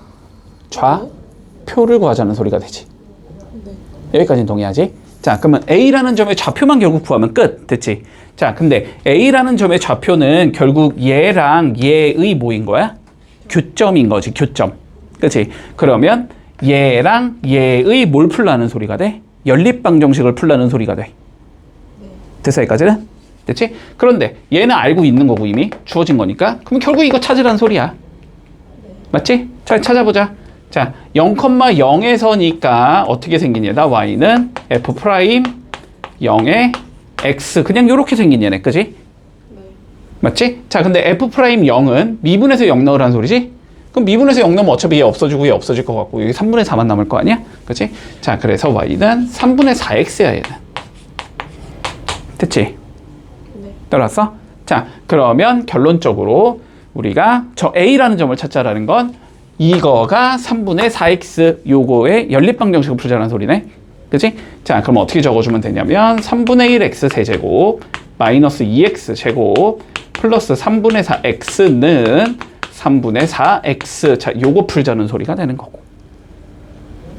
좌표를 구하자는 소리가 되지. 네. 여기까지는 동의하지? 자, 그러면 A라는 점의 좌표만 결국 구하면 끝. 됐지? 자, 근데 A라는 점의 좌표는 결국 얘랑 얘의 뭐인 거야? 교점인 거지, 교점. 그치? 그러면 얘랑 얘의 뭘 풀라는 소리가 돼? 연립방정식을 풀라는 소리가 돼. 됐어, 여기까지는? 됐지? 그런데 얘는 알고 있는 거고 이미 주어진 거니까 그럼 결국 이거 찾으라는 소리야. 맞지? 잘 찾아보자. 자, 0,0에서니까 어떻게 생긴 얘다? y는 f 프라임 0에 x 그냥 요렇게 생긴 얘네, 그지? 네. 맞지? 자, 근데 f 프라임 0은 미분에서 0 넣으라는 소리지? 그럼 미분에서 0 넣으면 어차피 얘 없어지고 얘 없어질 것 같고 여기 3분의 4만 남을 거 아니야? 그치? 자, 그래서 y는 3분의 4x야 얘는. 됐지? 네. 따라왔어? 자, 그러면 결론적으로 우리가 저 A라는 점을 찾자라는 건 이거가 3분의 4x 요거의 연립방정식을 풀자는 소리네. 그치? 자, 그럼 어떻게 적어주면 되냐면 3분의 1 x 세제곱 마이너스 2x 제곱 플러스 3분의 4x는 3분의 4x. 자, 요거 풀자는 소리가 되는 거고.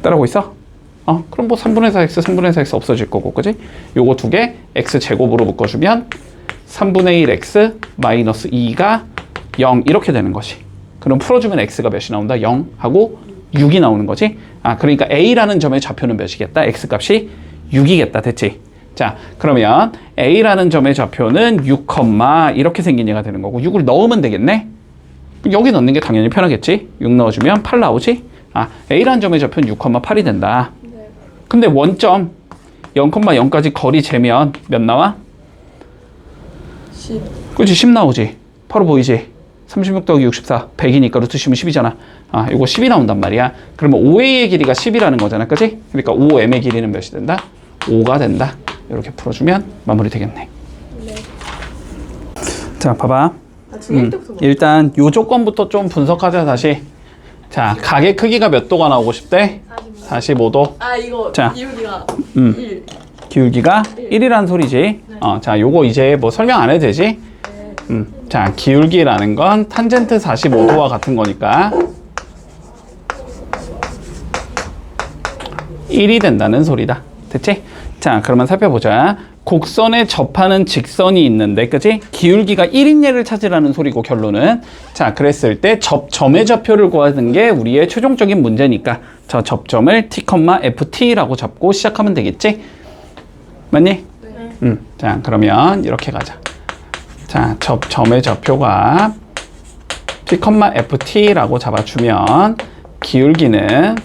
따라오고 있어? 그럼 뭐 3분의 4x, 3분의 4x 없어질 거고, 그지? 요거 두 개 x 제곱으로 묶어주면 3분의 1x 마이너스 2가 0 이렇게 되는 것이. 그럼 풀어주면 x가 몇이 나온다? 0 하고 6이 나오는 거지. 그러니까 A라는 점의 좌표는 몇이겠다? x 값이 6이겠다. 됐지? 자, 그러면 A라는 점의 좌표는 6, 이렇게 생긴 얘가 되는 거고 6을 넣으면 되겠네? 여기 넣는 게 당연히 편하겠지? 6 넣어주면 8 나오지? A라는 점의 좌표는 6,8이 된다. 네. 근데 원점 0,0까지 거리 재면 몇 나와? 10. 그치? 10 나오지? 바로 보이지? 36 더하기 64, 100이니까 루트 10은 10이잖아. 이거 10이 나온단 말이야. 그러면 OA의 길이가 10이라는 거잖아. 그치? 그러니까 OM의 길이는 몇이 된다? 5가 된다. 이렇게 풀어주면 마무리 되겠네. 네. 자, 봐봐. 중일 때부터 일단 요 조건부터 좀 분석하자, 다시. 자, 가게 크기가 몇 도가 나오고 싶대? 45도. 이거 자. 기울기가 1. 기울기가 1이란 소리지. 자, 요거 이제 뭐 설명 안 해도 되지? 자, 기울기라는 건 탄젠트 45도와 같은 거니까 1이 된다는 소리다. 됐지? 자, 그러면 살펴보자. 곡선에 접하는 직선이 있는데, 그치? 기울기가 1인 얘를 찾으라는 소리고, 결론은. 자, 그랬을 때 접점의 좌표를 구하는 게 우리의 최종적인 문제니까 저 접점을 t, ft라고 잡고 시작하면 되겠지? 맞니? 네. 자, 그러면 이렇게 가자. 자, 접점의 좌표가 t, ft라고 잡아주면 기울기는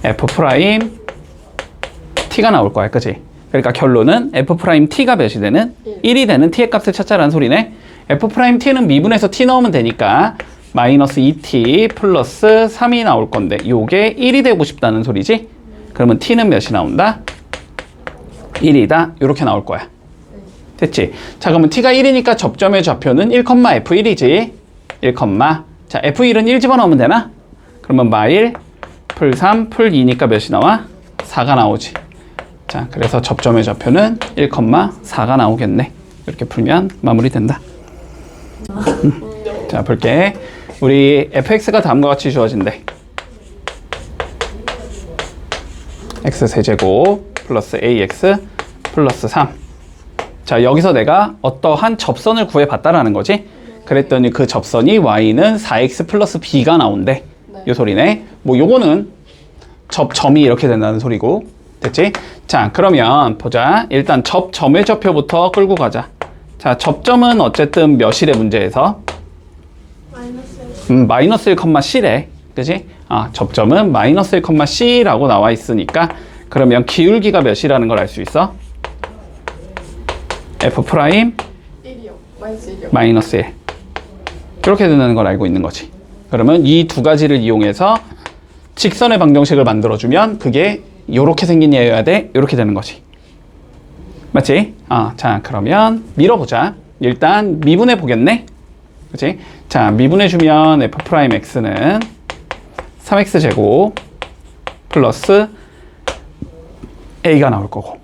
f 프라임 t가 나올 거야, 그치? 그러니까 결론은 f 프라임 t가 몇이 되는? 1이 되는 t의 값을 찾자라는 소리네. f 프라임 t는 미분해서 t 넣으면 되니까 마이너스 2t 플러스 3이 나올 건데 요게 1이 되고 싶다는 소리지? 그러면 t는 몇이 나온다? 1이다. 이렇게 나올 거야. 됐지? 자, 그러면 t가 1이니까 접점의 좌표는 1,f1이지. 1, 자, f1은 1 집어넣으면 되나? 그러면 마일 풀 3 풀 2니까 몇이 나와? 4가 나오지. 자, 그래서 접점의 좌표는 1,4가 나오겠네. 이렇게 풀면 마무리된다. 자, 볼게. 우리 fx가 다음과 같이 주어진대. x 세제곱 플러스 ax 플러스 3. 자, 여기서 내가 어떠한 접선을 구해봤다라는 거지. 그랬더니 그 접선이 y는 4x 플러스 b가 나온대. 요 소리네. 뭐 요거는 점이 이렇게 된다는 소리고. 됐지? 자, 그러면 보자. 일단 점의 좌표부터 끌고 가자. 자, 접점은 어쨌든 몇일의 문제에서 마이너스 1,C래. 그지? 접점은 마이너스 1,C라고 나와 있으니까 그러면 기울기가 몇이라는 걸 알 수 있어? F 프라임 1이요. 마이너스 1이요. 마이너스 1. 이렇게 된다는 걸 알고 있는 거지. 그러면 이 두 가지를 이용해서 직선의 방정식을 만들어주면 그게 요렇게 생긴 얘여야 돼. 요렇게 되는 거지. 맞지? 자, 그러면 밀어보자. 일단 미분해 보겠네. 그치? 자, 미분해주면 F'X는 3X제곱 플러스 A가 나올 거고.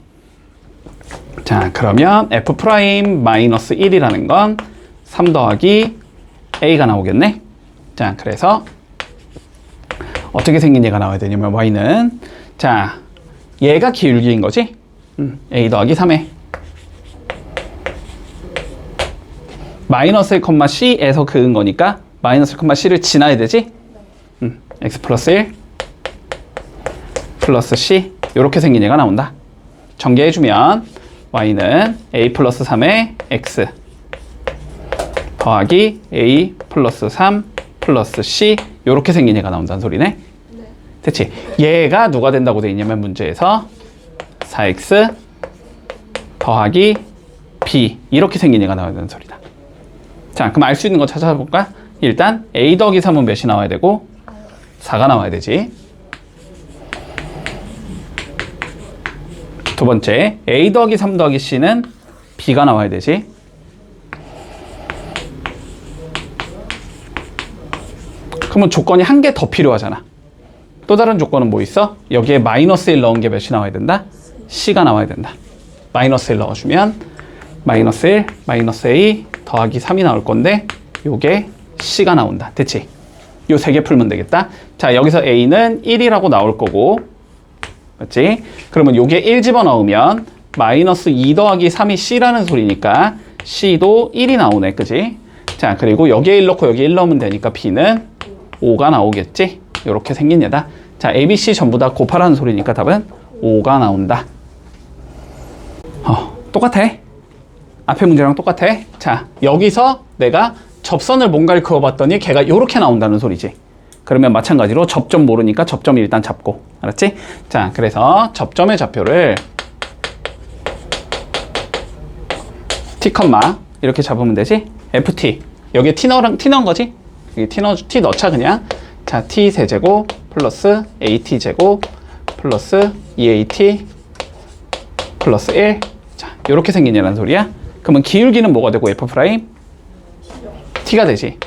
자, 그러면 F' 마이너스 1이라는 건 3 더하기 A가 나오겠네. 자, 그래서 어떻게 생긴 얘가 나와야 되냐면 Y는 자, 얘가 기울기인 거지? A 더하기 3에 마이너스 1,C에서 그은 거니까 마이너스 1,C를 지나야 되지? X 플러스 1 플러스 C 이렇게 생긴 얘가 나온다. 전개해주면 Y는 A 플러스 3의 X 더하기 A 플러스 3 플러스 C 이렇게 생긴 얘가 나온다는 소리네. 네. 됐지? 얘가 누가 된다고 돼 있냐면 문제에서 4X 더하기 B 이렇게 생긴 얘가 나와야 되는 소리다. 자, 그럼 알 수 있는 거 찾아볼까? 일단 A 더하기 3은 몇이 나와야 되고 4가 나와야 되지. 두 번째 A 더하기 3 더하기 C는 B가 나와야 되지. 그러면 조건이 한 개 더 필요하잖아. 또 다른 조건은 뭐 있어? 여기에 마이너스 1 넣은 게 몇이 나와야 된다? C가 나와야 된다. 마이너스 1 넣어주면 마이너스 1, 마이너스 A 더하기 3이 나올 건데 요게 C가 나온다. 됐지? 요 세 개 풀면 되겠다. 자, 여기서 A는 1이라고 나올 거고 맞지? 그러면 요게 1 집어넣으면 마이너스 2 더하기 3이 C라는 소리니까 C도 1이 나오네. 그지? 자, 그리고 여기에 1 넣고 여기에 1 넣으면 되니까 B는 5가 나오겠지? 요렇게 생긴 얘다. 자, A, B, C 전부 다 곱하라는 소리니까 답은 5가 나온다. 똑같아. 앞에 문제랑 똑같아. 자, 여기서 내가 접선을 뭔가를 그어봤더니 걔가 요렇게 나온다는 소리지. 그러면 마찬가지로 접점 모르니까 접점 일단 잡고. 알았지? 자, 그래서 접점의 좌표를 T, 이렇게 잡으면 되지? FT. 여기에 T 넣은 거지? 여기 T 넣자, 그냥. 자, T 세제곱 플러스 AT 제곱 플러스 EAT 플러스 1. 자, 요렇게 생긴 얘란 소리야. 그러면 기울기는 뭐가 되고 F'? T가 되지.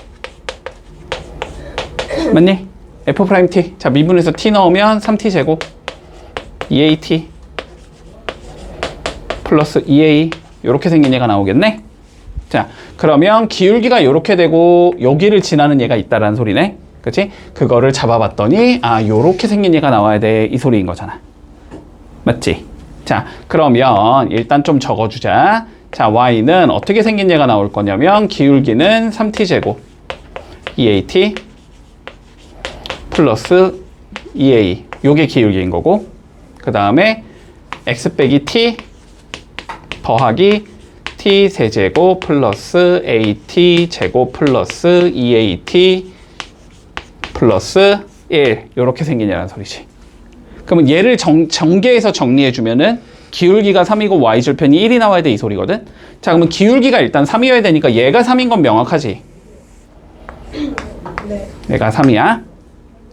맞니? F' T. 자, 미분에서 T 넣으면 3T 제곱 EAT 플러스 EA 요렇게 생긴 얘가 나오겠네. 자, 그러면 기울기가 요렇게 되고 여기를 지나는 얘가 있다라는 소리네. 그치? 그거를 잡아봤더니 요렇게 생긴 얘가 나와야 돼. 이 소리인 거잖아. 맞지? 자, 그러면 일단 좀 적어주자. 자, Y는 어떻게 생긴 얘가 나올 거냐면 기울기는 3T제곱 EAT 플러스 EA 요게 기울기인 거고 그 다음에 X 빼기 T 더하기 T 세제곱 플러스 AT 제곱 플러스 EAT 플러스 1 요렇게 생긴 얘라는 소리지. 그러면 얘를 전개해서 정리해주면은 기울기가 3이고 y절편이 1이 나와야 돼 이 소리거든. 자, 그러면 기울기가 일단 3이어야 되니까 얘가 3인 건 명확하지? 네. 얘가 3이야.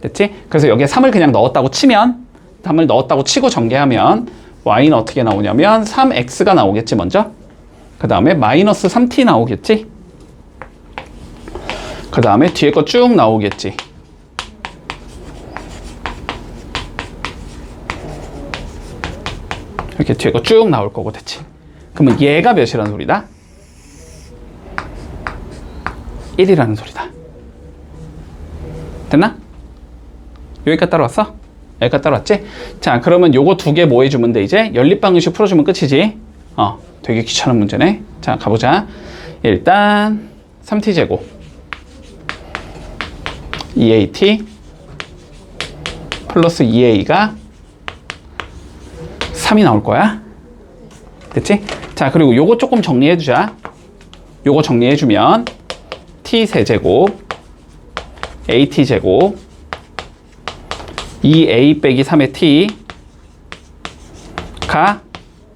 됐지? 그래서 여기에 3을 그냥 넣었다고 치면 3을 넣었다고 치고 전개하면 y는 어떻게 나오냐면 3x가 나오겠지 먼저. 그 다음에 마이너스 3t 나오겠지. 그 다음에 뒤에 거 쭉 나오겠지. 이렇게 뒤에 거 쭉 나올 거고. 됐지? 그러면 얘가 몇이라는 소리다? 1이라는 소리다. 됐나? 여기까지 따라왔어? 여기까지 따라왔지? 자, 그러면 요거 두 개 뭐 해주면 돼 이제? 연립방정식 풀어주면 끝이지? 되게 귀찮은 문제네. 자, 가보자. 일단 3t제곱 EAT 플러스 2a가 3이 나올 거야. 됐지? 자, 그리고 요거 조금 정리해 두자. 요거 정리해 주면 t 세제곱 at 제곱 2a 빼기 3의 t가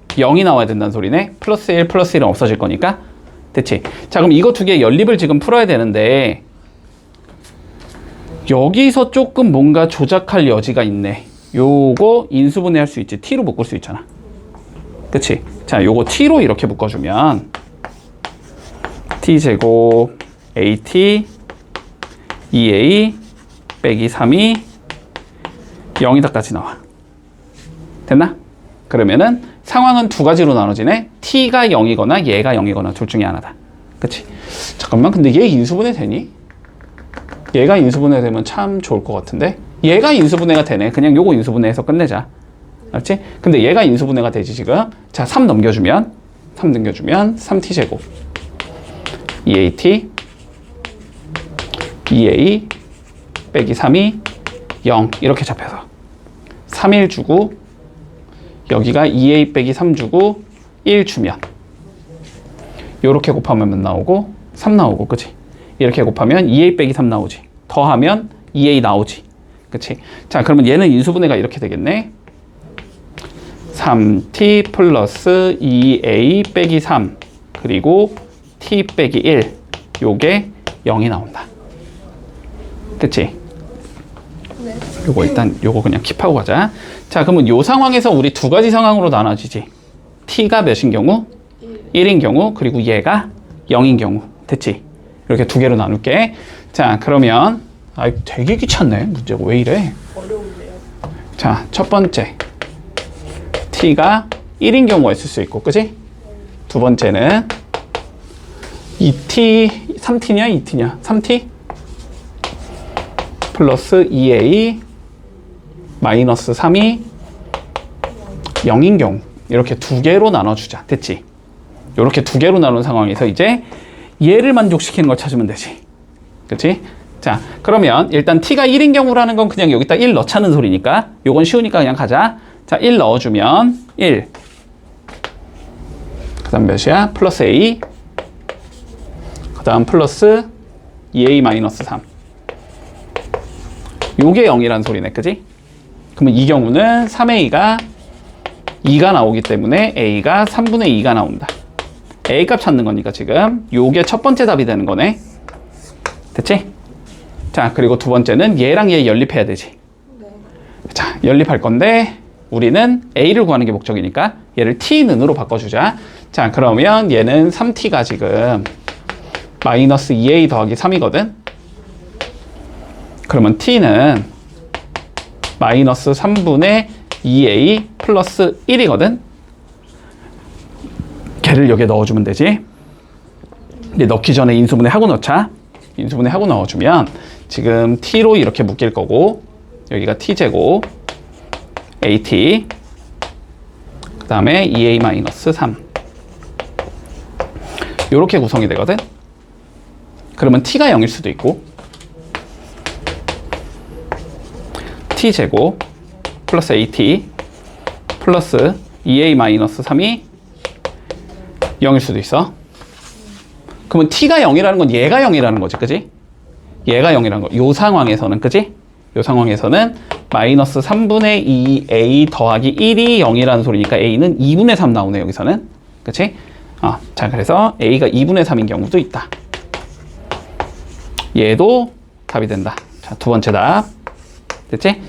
0이 나와야 된다는 소리네. 플러스 1 플러스 1은 없어질 거니까. 됐지? 자, 그럼 이거 두 개 연립을 지금 풀어야 되는데 여기서 조금 뭔가 조작할 여지가 있네. 요거 인수분해 할 수 있지. t로 묶을 수 있잖아. 그치? 자, 요거 t로 이렇게 묶어주면 t제곱 at 2a 빼기 3이 0이다까지 나와. 됐나? 그러면은 상황은 두 가지로 나눠지네. t가 0이거나 얘가 0이거나 둘 중에 하나다. 그치? 잠깐만, 근데 얘 인수분해 되니? 얘가 인수분해 되면 참 좋을 것 같은데? 얘가 인수분해가 되네. 그냥 요거 인수분해해서 끝내자. 알았지? 근데 얘가 인수분해가 되지 지금. 자, 3 넘겨주면 3t제곱 2at 2a 빼기 3이 0 이렇게 잡혀서 3일 주고 여기가 2a 빼기 3 주고 1 주면 요렇게 곱하면 몇 나오고? 3 나오고, 그치? 이렇게 곱하면 2a 빼기 3 나오지. 더하면 2a 나오지. 그치? 자, 그러면 얘는 인수분해가 이렇게 되겠네. 3t 플러스 2a 빼기 3 그리고 t 빼기 1 요게 0이 나온다. 됐지? 네. 요거 일단 요거 그냥 킵하고 가자. 자, 그러면 요 상황에서 우리 두 가지 상황으로 나눠지지. t가 몇인 경우? 1인 경우, 그리고 얘가 0인 경우. 됐지? 이렇게 두 개로 나눌게. 자, 그러면 되게 귀찮네. 문제가 왜 이래? 어려운데요. 자, 첫 번째 t가 1인 경우가 있을 수 있고, 그지? 두 번째는 2t, 3t냐 2t냐? 3t 플러스 2a 마이너스 3이 0인 경우. 이렇게 두 개로 나눠주자. 됐지? 이렇게 두 개로 나눈 상황에서 이제 얘를 만족시키는 걸 찾으면 되지. 그치? 자, 그러면 일단 t가 1인 경우라는 건 그냥 여기다 1 넣자는 소리니까 요건 쉬우니까 그냥 가자. 자, 1 넣어주면 1. 그 다음 몇이야? 플러스 a. 그 다음 플러스 2a 마이너스 3. 요게 0이란 소리네. 그지? 그러면 이 경우는 3a가 2가 나오기 때문에 a가 3분의 2가 나온다. a 값 찾는 거니까 지금 요게 첫 번째 답이 되는 거네. 됐지? 자, 그리고 두 번째는 얘랑 얘 연립해야 되지. 네. 자, 연립할 건데 우리는 a를 구하는 게 목적이니까 얘를 t는으로 바꿔주자. 자, 그러면 얘는 3t가 지금 마이너스 2a 더하기 3이거든. 그러면 t는 마이너스 3분의 2a 플러스 1이거든. 걔를 여기에 넣어주면 되지. 근데 넣기 전에 인수분해 하고 넣자. 인수분해 하고 넣어주면 지금 t로 이렇게 묶일 거고 여기가 t제곱 at 그 다음에 2a 마이너스 3 요렇게 구성이 되거든. 그러면 t가 0일 수도 있고 t제곱 플러스 at 플러스 2a 마이너스 3이 0일 수도 있어. 그러면 t가 0이라는 건 얘가 0이라는 거지, 그지? 얘가 0이라는 거. 요 상황에서는, 그지? 요 상황에서는 마이너스 3분의 2a 더하기 1이 0이라는 소리니까 a는 2분의 3 나오네, 여기서는. 그치? 자, 그래서 a가 2분의 3인 경우도 있다. 얘도 답이 된다. 자, 두 번째 답. 됐지?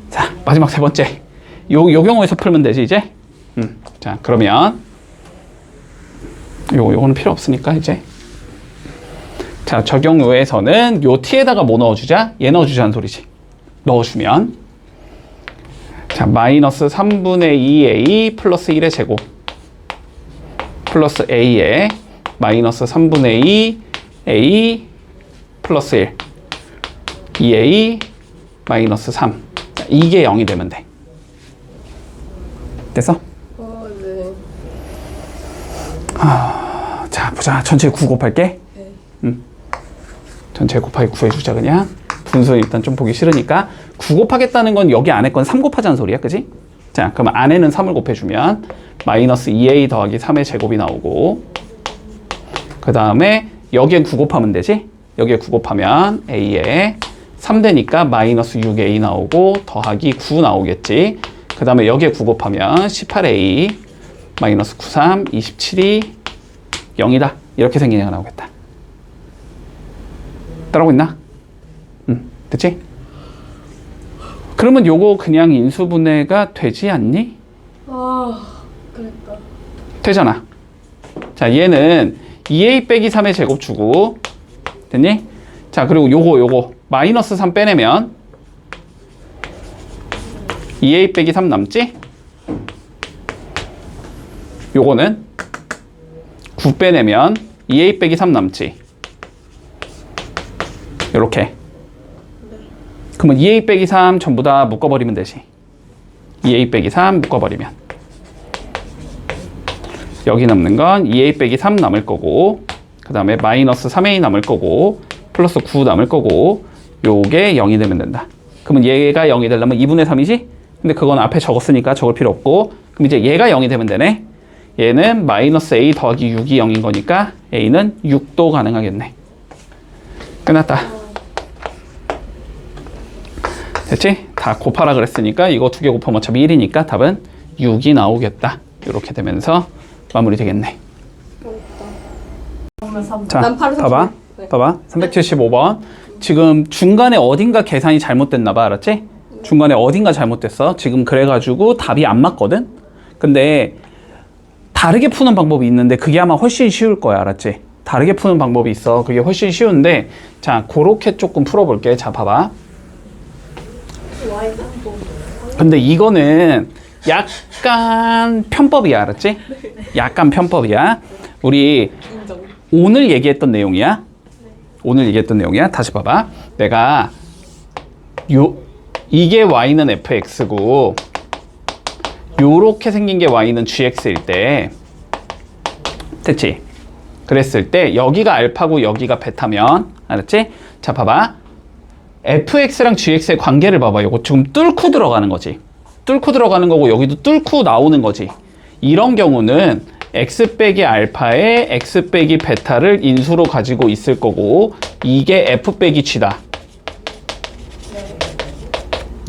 자, 마지막 세 번째. 요 경우에서 풀면 되지, 이제? 자, 그러면 요거는 필요 없으니까 이제. 자, 저 경우에서는 요 t에다가 뭐 넣어주자? 얘 넣어주자는 소리지. 넣어주면 자, 마이너스 3분의 2a 플러스 1의 제곱 플러스 a에 마이너스 3분의 2 a 플러스 1 2a 마이너스 3. 자, 이게 0이 되면 돼. 됐어? 네. 자, 보자. 전체 9 곱할게. 네. 전체 곱하기 9 해주자, 그냥. 분수 일단 좀 보기 싫으니까 9 곱하겠다는 건 여기 안에 건 3 곱하자는 소리야, 그지? 자, 그럼 안에는 3을 곱해주면 마이너스 2a 더하기 3의 제곱이 나오고, 그 다음에 여기에 9 곱하면 되지? 여기에 9 곱하면 a에 3 되니까 마이너스 6a 나오고 더하기 9 나오겠지. 그 다음에 여기에 9 곱하면 18a 마이너스 93, 27이 0이다. 이렇게 생긴 애가 나오겠다. 따라오고 있나? 됐지? 그러면 요거 그냥 인수분해가 되지 않니? 아, 그랬다. 되잖아. 자, 얘는 2a 빼기 3의 제곱 주고, 됐니? 자, 그리고 요거 마이너스 3 빼내면 2a 빼기 3 남지? 요거는 9 빼내면 2a 빼기 3 남지? 요렇게. 그러면 2a 빼기 3 전부 다 묶어버리면 되지. 2a 빼기 3 묶어버리면 여기 남는 건 2a 빼기 3 남을 거고, 그 다음에 마이너스 3a 남을 거고, 플러스 9 남을 거고, 요게 0이 되면 된다. 그러면 얘가 0이 되려면 2분의 3이지? 근데 그건 앞에 적었으니까 적을 필요 없고, 그럼 이제 얘가 0이 되면 되네. 얘는 마이너스 a 더하기 6이 0인 거니까 a는 6도 가능하겠네. 끝났다. 됐지? 다 곱하라 그랬으니까 이거 2개 곱하면 어차피 1이니까 답은 6이 나오겠다. 이렇게 되면서 마무리 되겠네. 자, 난 바로 봐봐. 네. 봐봐. 375번. 지금 중간에 어딘가 계산이 잘못됐나 봐. 알았지? 중간에 어딘가 잘못됐어. 지금 그래가지고 답이 안 맞거든? 근데 다르게 푸는 방법이 있는데 그게 아마 훨씬 쉬울 거야. 알았지? 다르게 푸는 방법이 있어. 그게 훨씬 쉬운데, 자, 그렇게 조금 풀어볼게. 자, 봐봐. 근데 이거는 약간 편법이야. 알았지? 약간 편법이야. 우리 오늘 얘기했던 내용이야. 오늘 얘기했던 내용이야. 다시 봐봐. 내가 이게 y는 fx고 요렇게 생긴 게 y는 gx일 때, 됐지? 그랬을 때 여기가 알파고 여기가 베타면, 알았지? 자, 봐봐. fx랑 gx의 관계를 봐봐. 요거 지금 뚫고 들어가는 거지. 뚫고 들어가는 거고 여기도 뚫고 나오는 거지. 이런 경우는 x 빼기 알파에 x 빼기 베타를 인수로 가지고 있을 거고, 이게 f 빼기 g다.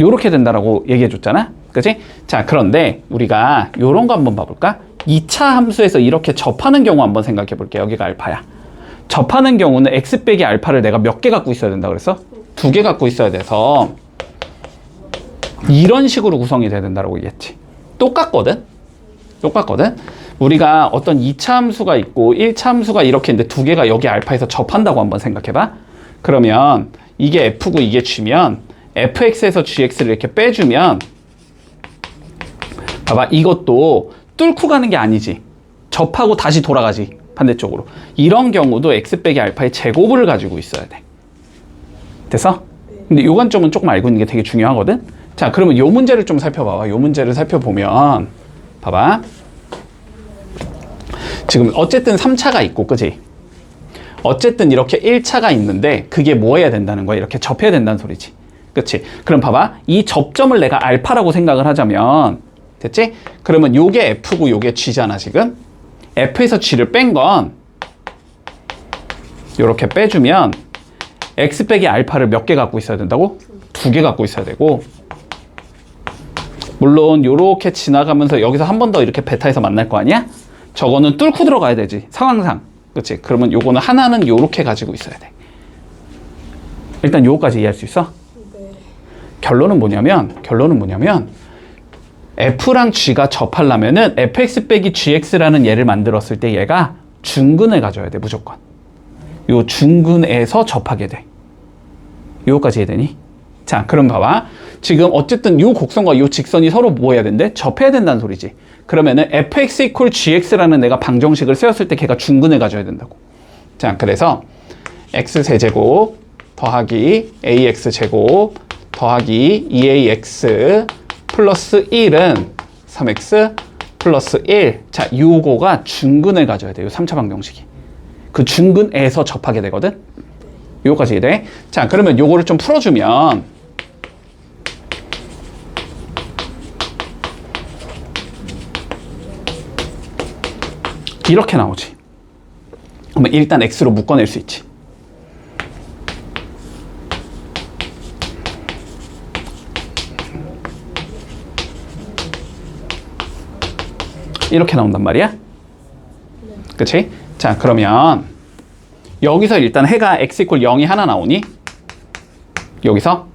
요렇게 된다라고 얘기해 줬잖아. 그치? 자, 그런데 우리가 요런 거 한번 봐볼까? 2차 함수에서 이렇게 접하는 경우 한번 생각해 볼게. 여기가 알파야. 접하는 경우는 x 빼기 알파를 내가 몇 개 갖고 있어야 된다 그랬어? 2개 갖고 있어야 돼서 이런 식으로 구성이 돼야 된다고 얘기했지. 똑같거든? 똑같거든? 우리가 어떤 2차 함수가 있고 1차 함수가 이렇게 있는데 2개가 여기 알파에서 접한다고 한번 생각해봐. 그러면 이게 f고 이게 g면 fx에서 gx를 이렇게 빼주면, 봐봐, 이것도 뚫고 가는 게 아니지. 접하고 다시 돌아가지. 반대쪽으로. 이런 경우도 x 빼기 알파의 제곱을 가지고 있어야 돼. 됐어? 근데 요 관점은 조금 알고 있는 게 되게 중요하거든? 자, 그러면 요 문제를 좀 살펴봐봐. 요 문제를 살펴보면, 봐봐. 지금 어쨌든 3차가 있고, 그지? 어쨌든 이렇게 1차가 있는데 그게 뭐 해야 된다는 거야? 이렇게 접해야 된다는 소리지. 그치? 그럼 봐봐. 이 접점을 내가 알파라고 생각을 하자면, 됐지? 그러면 요게 f고 요게 g잖아, 지금? f에서 g를 뺀 건 요렇게 빼주면 x 빼기 알파를 몇 개 갖고 있어야 된다고? 2개 갖고 있어야 되고, 물론 요렇게 지나가면서 여기서 한 번 더 이렇게 베타에서 만날 거 아니야? 저거는 뚫고 들어가야 되지, 상황상. 그치? 그러면 요거는 하나는 요렇게 가지고 있어야 돼. 일단 요거까지 이해할 수 있어? 네. 결론은 뭐냐면 f랑 g가 접하려면은 fx 빼기 gx라는 예를 만들었을 때 얘가 중근을 가져야 돼, 무조건. 요 중근에서 접하게 돼. 요거까지 이해되니? 자, 그럼 봐봐. 지금 어쨌든 요 곡선과 요 직선이 서로 뭐 해야 된대? 접해야 된다는 소리지. 그러면은 fx 이퀄 gx라는 내가 방정식을 세웠을 때 걔가 중근을 가져야 된다고. 자, 그래서 x 세제곱 더하기 ax 제곱 더하기 2ax 플러스 1은 3x 플러스 1. 자, 요거가 중근을 가져야 돼요. 3차 방정식이. 그 중근에서 접하게 되거든. 요거까지 이해돼? 자, 그러면 요거를 좀 풀어주면 이렇게 나오지. 그러면 일단 x로 묶어낼 수 있지. 이렇게 나온단 말이야. 그치? 자, 그러면 여기서 일단 해가 x 이퀄 0이 하나 나오니? 여기서?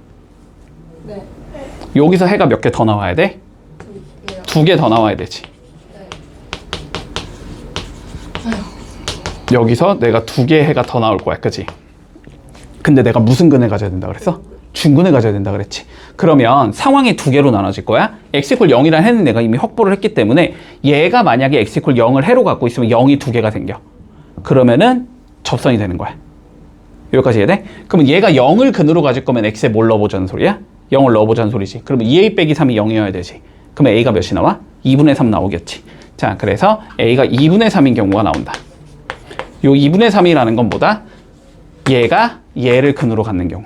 네. 여기서 해가 몇 개 더 나와야 돼? 두 개 더 나와야 되지. 여기서 내가 두 개의 해가 더 나올 거야. 그치? 근데 내가 무슨 근을 가져야 된다 그랬어? 중근을 가져야 된다 그랬지. 그러면 상황이 두 개로 나눠질 거야. x 이퀄 0이라는 해는 내가 이미 확보를 했기 때문에 얘가 만약에 x 이퀄 0을 해로 갖고 있으면 0이 두 개가 생겨. 그러면은 접선이 되는 거야. 여기까지 이해돼? 그러면 얘가 0을 근으로 가질 거면 x에 뭘 넣어보자는 소리야? 0을 넣어보자는 소리지. 그러면 2a 빼기 3이 0이어야 되지. 그러면 a가 몇이 나와? 2분의 3 나오겠지. 자, 그래서 a가 2분의 3인 경우가 나온다. 요 2분의 3이라는 건 뭐다? 얘가 얘를 근으로 갖는 경우.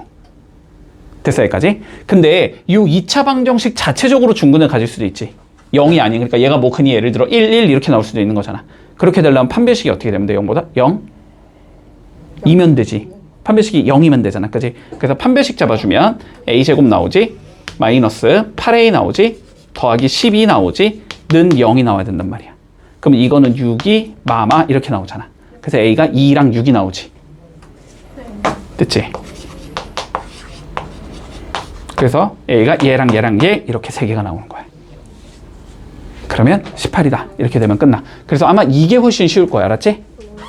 됐어, 여기까지? 근데 이 2차 방정식 자체적으로 중근을 가질 수도 있지. 0이 아닌, 그러니까 얘가 뭐 근이 예를 들어 1, 1 이렇게 나올 수도 있는 거잖아. 그렇게 되려면 판별식이 어떻게 되면 돼? 0보다? 0? 2면 되지. 판별식이 0이면 되잖아. 그지? 그래서 판별식 잡아주면 a제곱 나오지, 마이너스 8a 나오지, 더하기 12 나오지, 는 0이 나와야 된단 말이야. 그럼 이거는 6이 마마 이렇게 나오잖아. 그래서 a가 2랑 6이 나오지. 됐지? 그래서 a가 얘랑 얘랑 얘 이렇게 세 개가 나오는 거야. 그러면 18이다. 이렇게 되면 끝나. 그래서 아마 이게 훨씬 쉬울 거야. 알았지?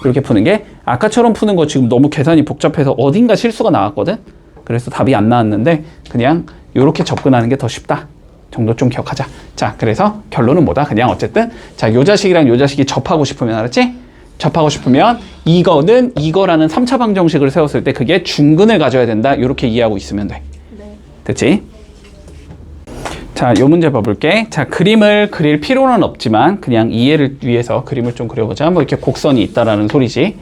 이렇게 푸는 게 아까처럼 푸는 거 지금 너무 계산이 복잡해서 어딘가 실수가 나왔거든. 그래서 답이 안 나왔는데 그냥 이렇게 접근하는 게 더 쉽다 정도 좀 기억하자. 자, 그래서 결론은 뭐다? 그냥 어쨌든 자, 요 자식이랑 요 자식이 접하고 싶으면, 알았지? 접하고 싶으면 이거는 이거라는 3차 방정식을 세웠을 때 그게 중근을 가져야 된다. 이렇게 이해하고 있으면 돼. 됐지? 자, 요 문제 봐볼게. 자, 그림을 그릴 필요는 없지만 그냥 이해를 위해서 그림을 좀 그려보자. 뭐 이렇게 곡선이 있다라는 소리지.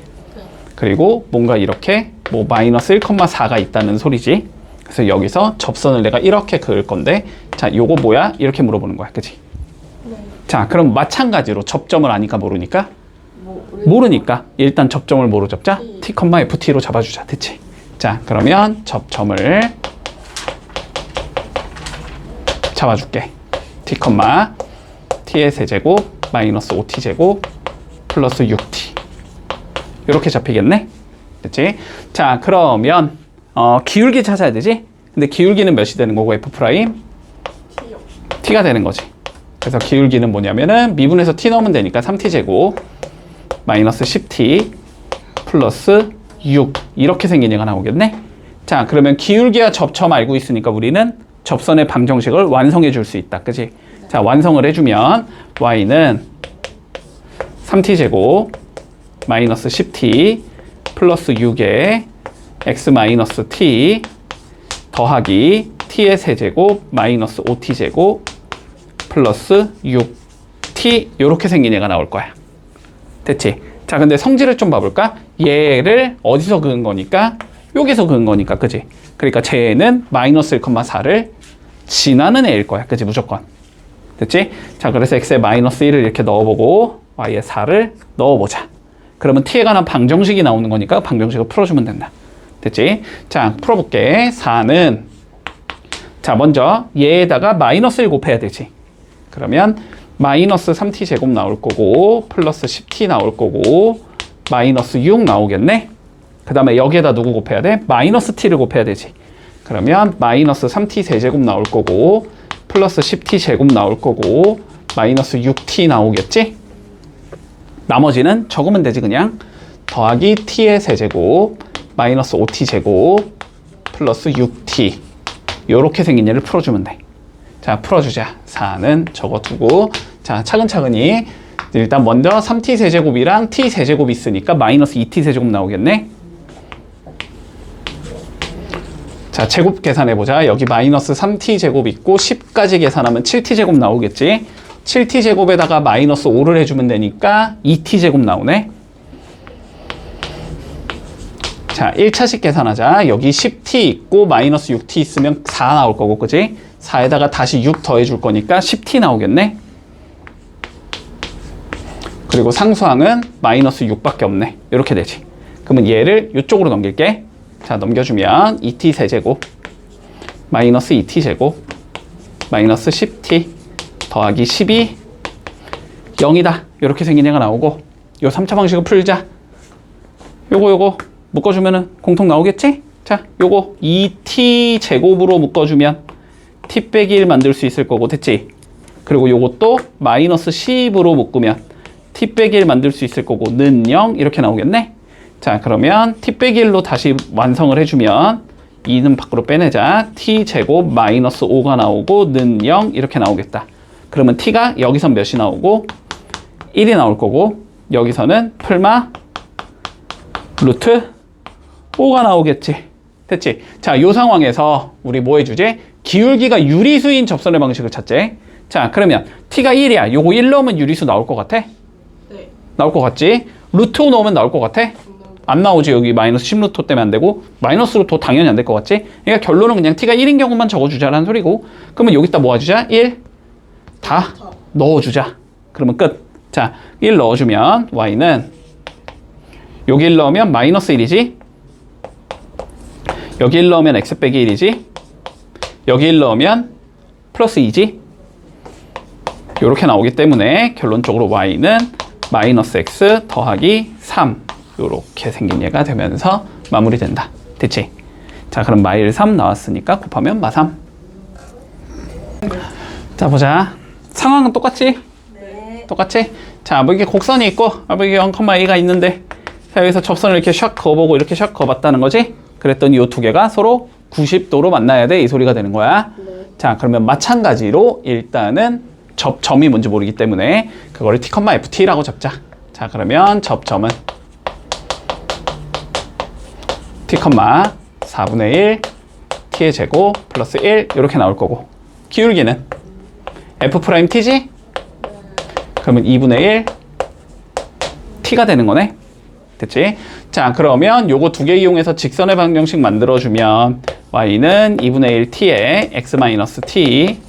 그리고 뭔가 이렇게 뭐 마이너스 1,4가 있다는 소리지. 그래서 여기서 접선을 내가 이렇게 그을 건데, 자, 요거 뭐야? 이렇게 물어보는 거야. 그치? 네. 자, 그럼 마찬가지로 접점을 아니까 모르니까? 모르니까 일단 접점을 뭐로 잡자? t, ft로 잡아주자. 됐지? 자, 그러면 접점을 잡아줄게. t, t의 세제곱 마이너스 5t제곱 플러스 6t 이렇게 잡히겠네? 됐지? 자, 그러면 기울기 찾아야 되지? 근데 기울기는 몇이 되는 거고 f 프라임? t가 되는 거지. 그래서 기울기는 뭐냐면은 미분에서 t 넣으면 되니까 3t제곱 마이너스 10t 플러스 6 이렇게 생긴 얘가 나오겠네? 자, 그러면 기울기와 접점 알고 있으니까 우리는 접선의 방정식을 완성해 줄 수 있다. 그치? 네. 자, 완성을 해주면 y는 3t제곱 마이너스 10t 플러스 6에 x 마이너스 t 더하기 t의 세제곱 마이너스 5t제곱 플러스 6t 이렇게 생긴 얘가 나올 거야. 됐지? 자, 근데 성질을 좀 봐볼까? 얘를 어디서 그은 거니까? 여기서 그은 거니까, 그지? 그러니까 쟤는 마이너스 1,4를 지나는 애일 거야. 그지? 무조건. 됐지? 자, 그래서 x에 마이너스 1을 이렇게 넣어보고 y에 4를 넣어보자. 그러면 t에 관한 방정식이 나오는 거니까 방정식을 풀어주면 된다. 됐지? 자, 풀어볼게. 4는 자, 먼저 얘에다가 마이너스 1 곱해야 되지. 그러면 마이너스 3t 제곱 나올 거고 플러스 10t 나올 거고 마이너스 6 나오겠네. 그 다음에 여기에다 누구 곱해야 돼? 마이너스 t를 곱해야 되지. 그러면 마이너스 3t 세제곱 나올 거고 플러스 10t 제곱 나올 거고 마이너스 6t 나오겠지? 나머지는 적으면 되지. 그냥 더하기 t의 세제곱 마이너스 5t 제곱 플러스 6t 요렇게 생긴 얘를 풀어주면 돼. 자, 풀어주자. 4는 적어두고 자, 차근차근히 일단 먼저 3t 세제곱이랑 t 세제곱이 있으니까 마이너스 2t 세제곱 나오겠네. 자, 제곱 계산해보자. 여기 마이너스 3t 제곱 있고 10까지 계산하면 7t 제곱 나오겠지. 7t 제곱에다가 마이너스 5를 해주면 되니까 2t 제곱 나오네. 자, 1차식 계산하자. 여기 10t 있고 마이너스 6t 있으면 4 나올 거고, 그지? 4에다가 다시 6 더해줄 거니까 10t 나오겠네? 그리고 상수항은 마이너스 6밖에 없네. 이렇게 되지. 그러면 얘를 이쪽으로 넘길게. 자, 넘겨주면 2t 세제곱 마이너스 2t 제곱 마이너스 10t 더하기 12 0이다. 이렇게 생긴 얘가 나오고, 요 3차 방식을 풀자. 요거 묶어주면은 공통 나오겠지? 자, 요거 2t 제곱으로 묶어주면 t 빼기 1 만들 수 있을 거고, 됐지? 그리고 요것도 마이너스 10으로 묶으면 t 빼기 1 만들 수 있을 거고, 는 0 이렇게 나오겠네? 자, 그러면 t 빼기 1로 다시 완성을 해주면 2는 밖으로 빼내자. t 제곱 마이너스 5가 나오고, 는 0 이렇게 나오겠다. 그러면 t가 여기선 몇이 나오고 1이 나올 거고, 여기서는 풀마 루트 5가 나오겠지. 됐지? 자, 이 상황에서 우리 뭐 해주지? 기울기가 유리수인 접선의 방식을 찾지. 자, 그러면 t가 1이야. 요거 1 넣으면 유리수 나올 것 같아? 네. 나올 것 같지? 루트 5 넣으면 나올 것 같아? 안 나오지. 여기 마이너스 10루트 5 때문에 안 되고, 마이너스 루트 5 당연히 안 될 것 같지? 그러니까 결론은 그냥 t가 1인 경우만 적어주자라는 소리고, 그러면 여기다 모아주자. 1 다 넣어주자. 그러면 끝. 자, 1 넣어주면 y는 여기 1 넣으면 마이너스 1이지, 여기 1 넣으면 x 빼기 1이지, 여기 1 넣으면 플러스 2지. 이렇게 나오기 때문에 결론적으로 y는 마이너스 x 더하기 3 이렇게 생긴 얘가 되면서 마무리된다. 됐지? 자, 그럼 마일 3 나왔으니까 곱하면 마 3. 자, 보자. 상황은 똑같지? 네. 똑같지? 자, 뭐 이게 곡선이 있고, 뭐 이게 0,a가 있는데, 자, 여기서 접선을 이렇게 샥 그어보고 이렇게 샥 그어봤다는 거지? 그랬더니 이 두 개가 서로 90도로 만나야 돼. 이 소리가 되는 거야. 네. 자, 그러면 마찬가지로 일단은 접점이 뭔지 모르기 때문에 그거를 t,ft라고 적자. 자, 그러면 접점은 t,4분의 1 t의 제곱 플러스 1 이렇게 나올 거고, 기울기는 f't지? 그러면 2분의 1 t가 되는 거네. 됐지? 자, 그러면 요거 두 개 이용해서 직선의 방정식 만들어주면 y는 2분의 1 t에 x-t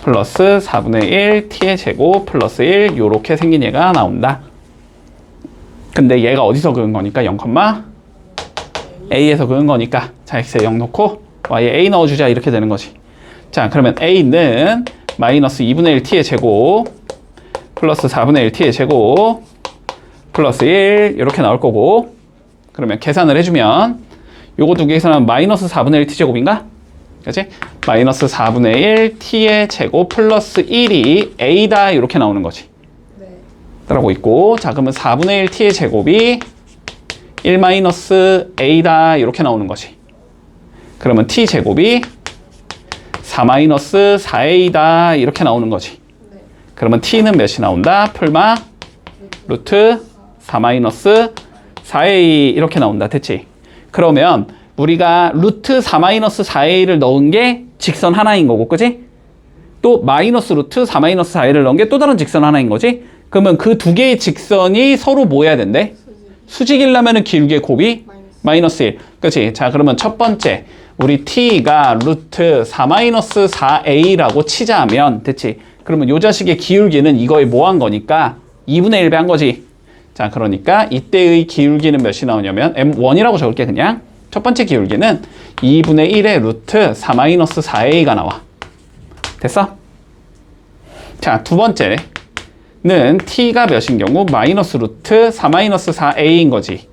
플러스 4분의 1 t의 제곱 플러스 1 요렇게 생긴 얘가 나온다. 근데 얘가 어디서 그은 거니까 0, a에서 그은 거니까, 자, x에 0 넣고 y에 a 넣어주자. 이렇게 되는 거지. 자, 그러면 a는 마이너스 2분의 1 t의 제곱 플러스 4분의 1 t의 제곱 플러스 1 이렇게 나올 거고, 그러면 계산을 해주면 요거 두 개 계산하면 마이너스 4분의 1 t제곱인가? 그치? 마이너스 4분의 1 t의 제곱 플러스 1이 a다. 이렇게 나오는 거지. 네. 라고 있고, 자, 그러면 4분의 1 t의 제곱이 1 마이너스 a다. 이렇게 나오는 거지. 그러면 t 제곱이 4 마이너스 4a다. 이렇게 나오는 거지. 네. 그러면 t는 몇이 나온다? 풀마 루트 4 마이너스 4a 이렇게 나온다. 됐지? 그러면 우리가 루트 4 마이너스 4a를 넣은 게 직선 하나인 거고, 그지? 또 마이너스 루트 4 마이너스 4a를 넣은 게 또 다른 직선 하나인 거지? 그러면 그 두 개의 직선이 서로 뭐 해야 된대? 수직이려면 기울기의 곱이 마이너스 1. 그치? 자, 그러면 첫 번째 우리 t가 루트 4 마이너스 4a라고 치자면, 됐지? 그러면 요 자식의 기울기는 이거에 뭐 한 거니까 2분의 1배 한 거지. 자, 그러니까 이때의 기울기는 몇이 나오냐면 m1이라고 적을게. 그냥 첫 번째 기울기는 2분의 1의 루트 4 마이너스 4a가 나와. 됐어? 자, 두 번째는 t가 몇인 경우 마이너스 루트 4 마이너스 4a인 거지.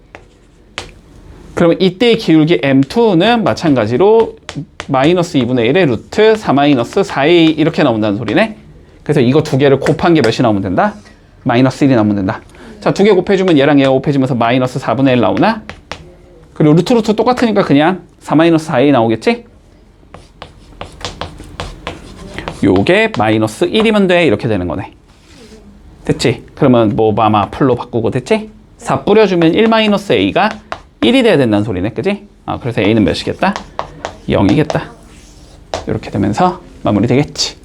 그러면 이때의 기울기 m2는 마찬가지로 마이너스 2분의 1의 루트 4 마이너스 4a 이렇게 나온다는 소리네. 그래서 이거 두 개를 곱한 게 몇이 나오면 된다? 마이너스 1이 나오면 된다. 자, 두 개 곱해주면 얘랑 얘가 곱해지면서 마이너스 4분의 1 나오나? 그리고 루트 똑같으니까 그냥 4 마이너스 4a 나오겠지? 요게 마이너스 1이면 돼. 이렇게 되는 거네. 됐지? 그러면 뭐 마마 풀로 바꾸고, 됐지? 4 뿌려주면 1 마이너스 a가 1이 돼야 된다는 소리네. 그지? 그래서 a는 몇이겠다? 0이겠다. 이렇게 되면서 마무리 되겠지.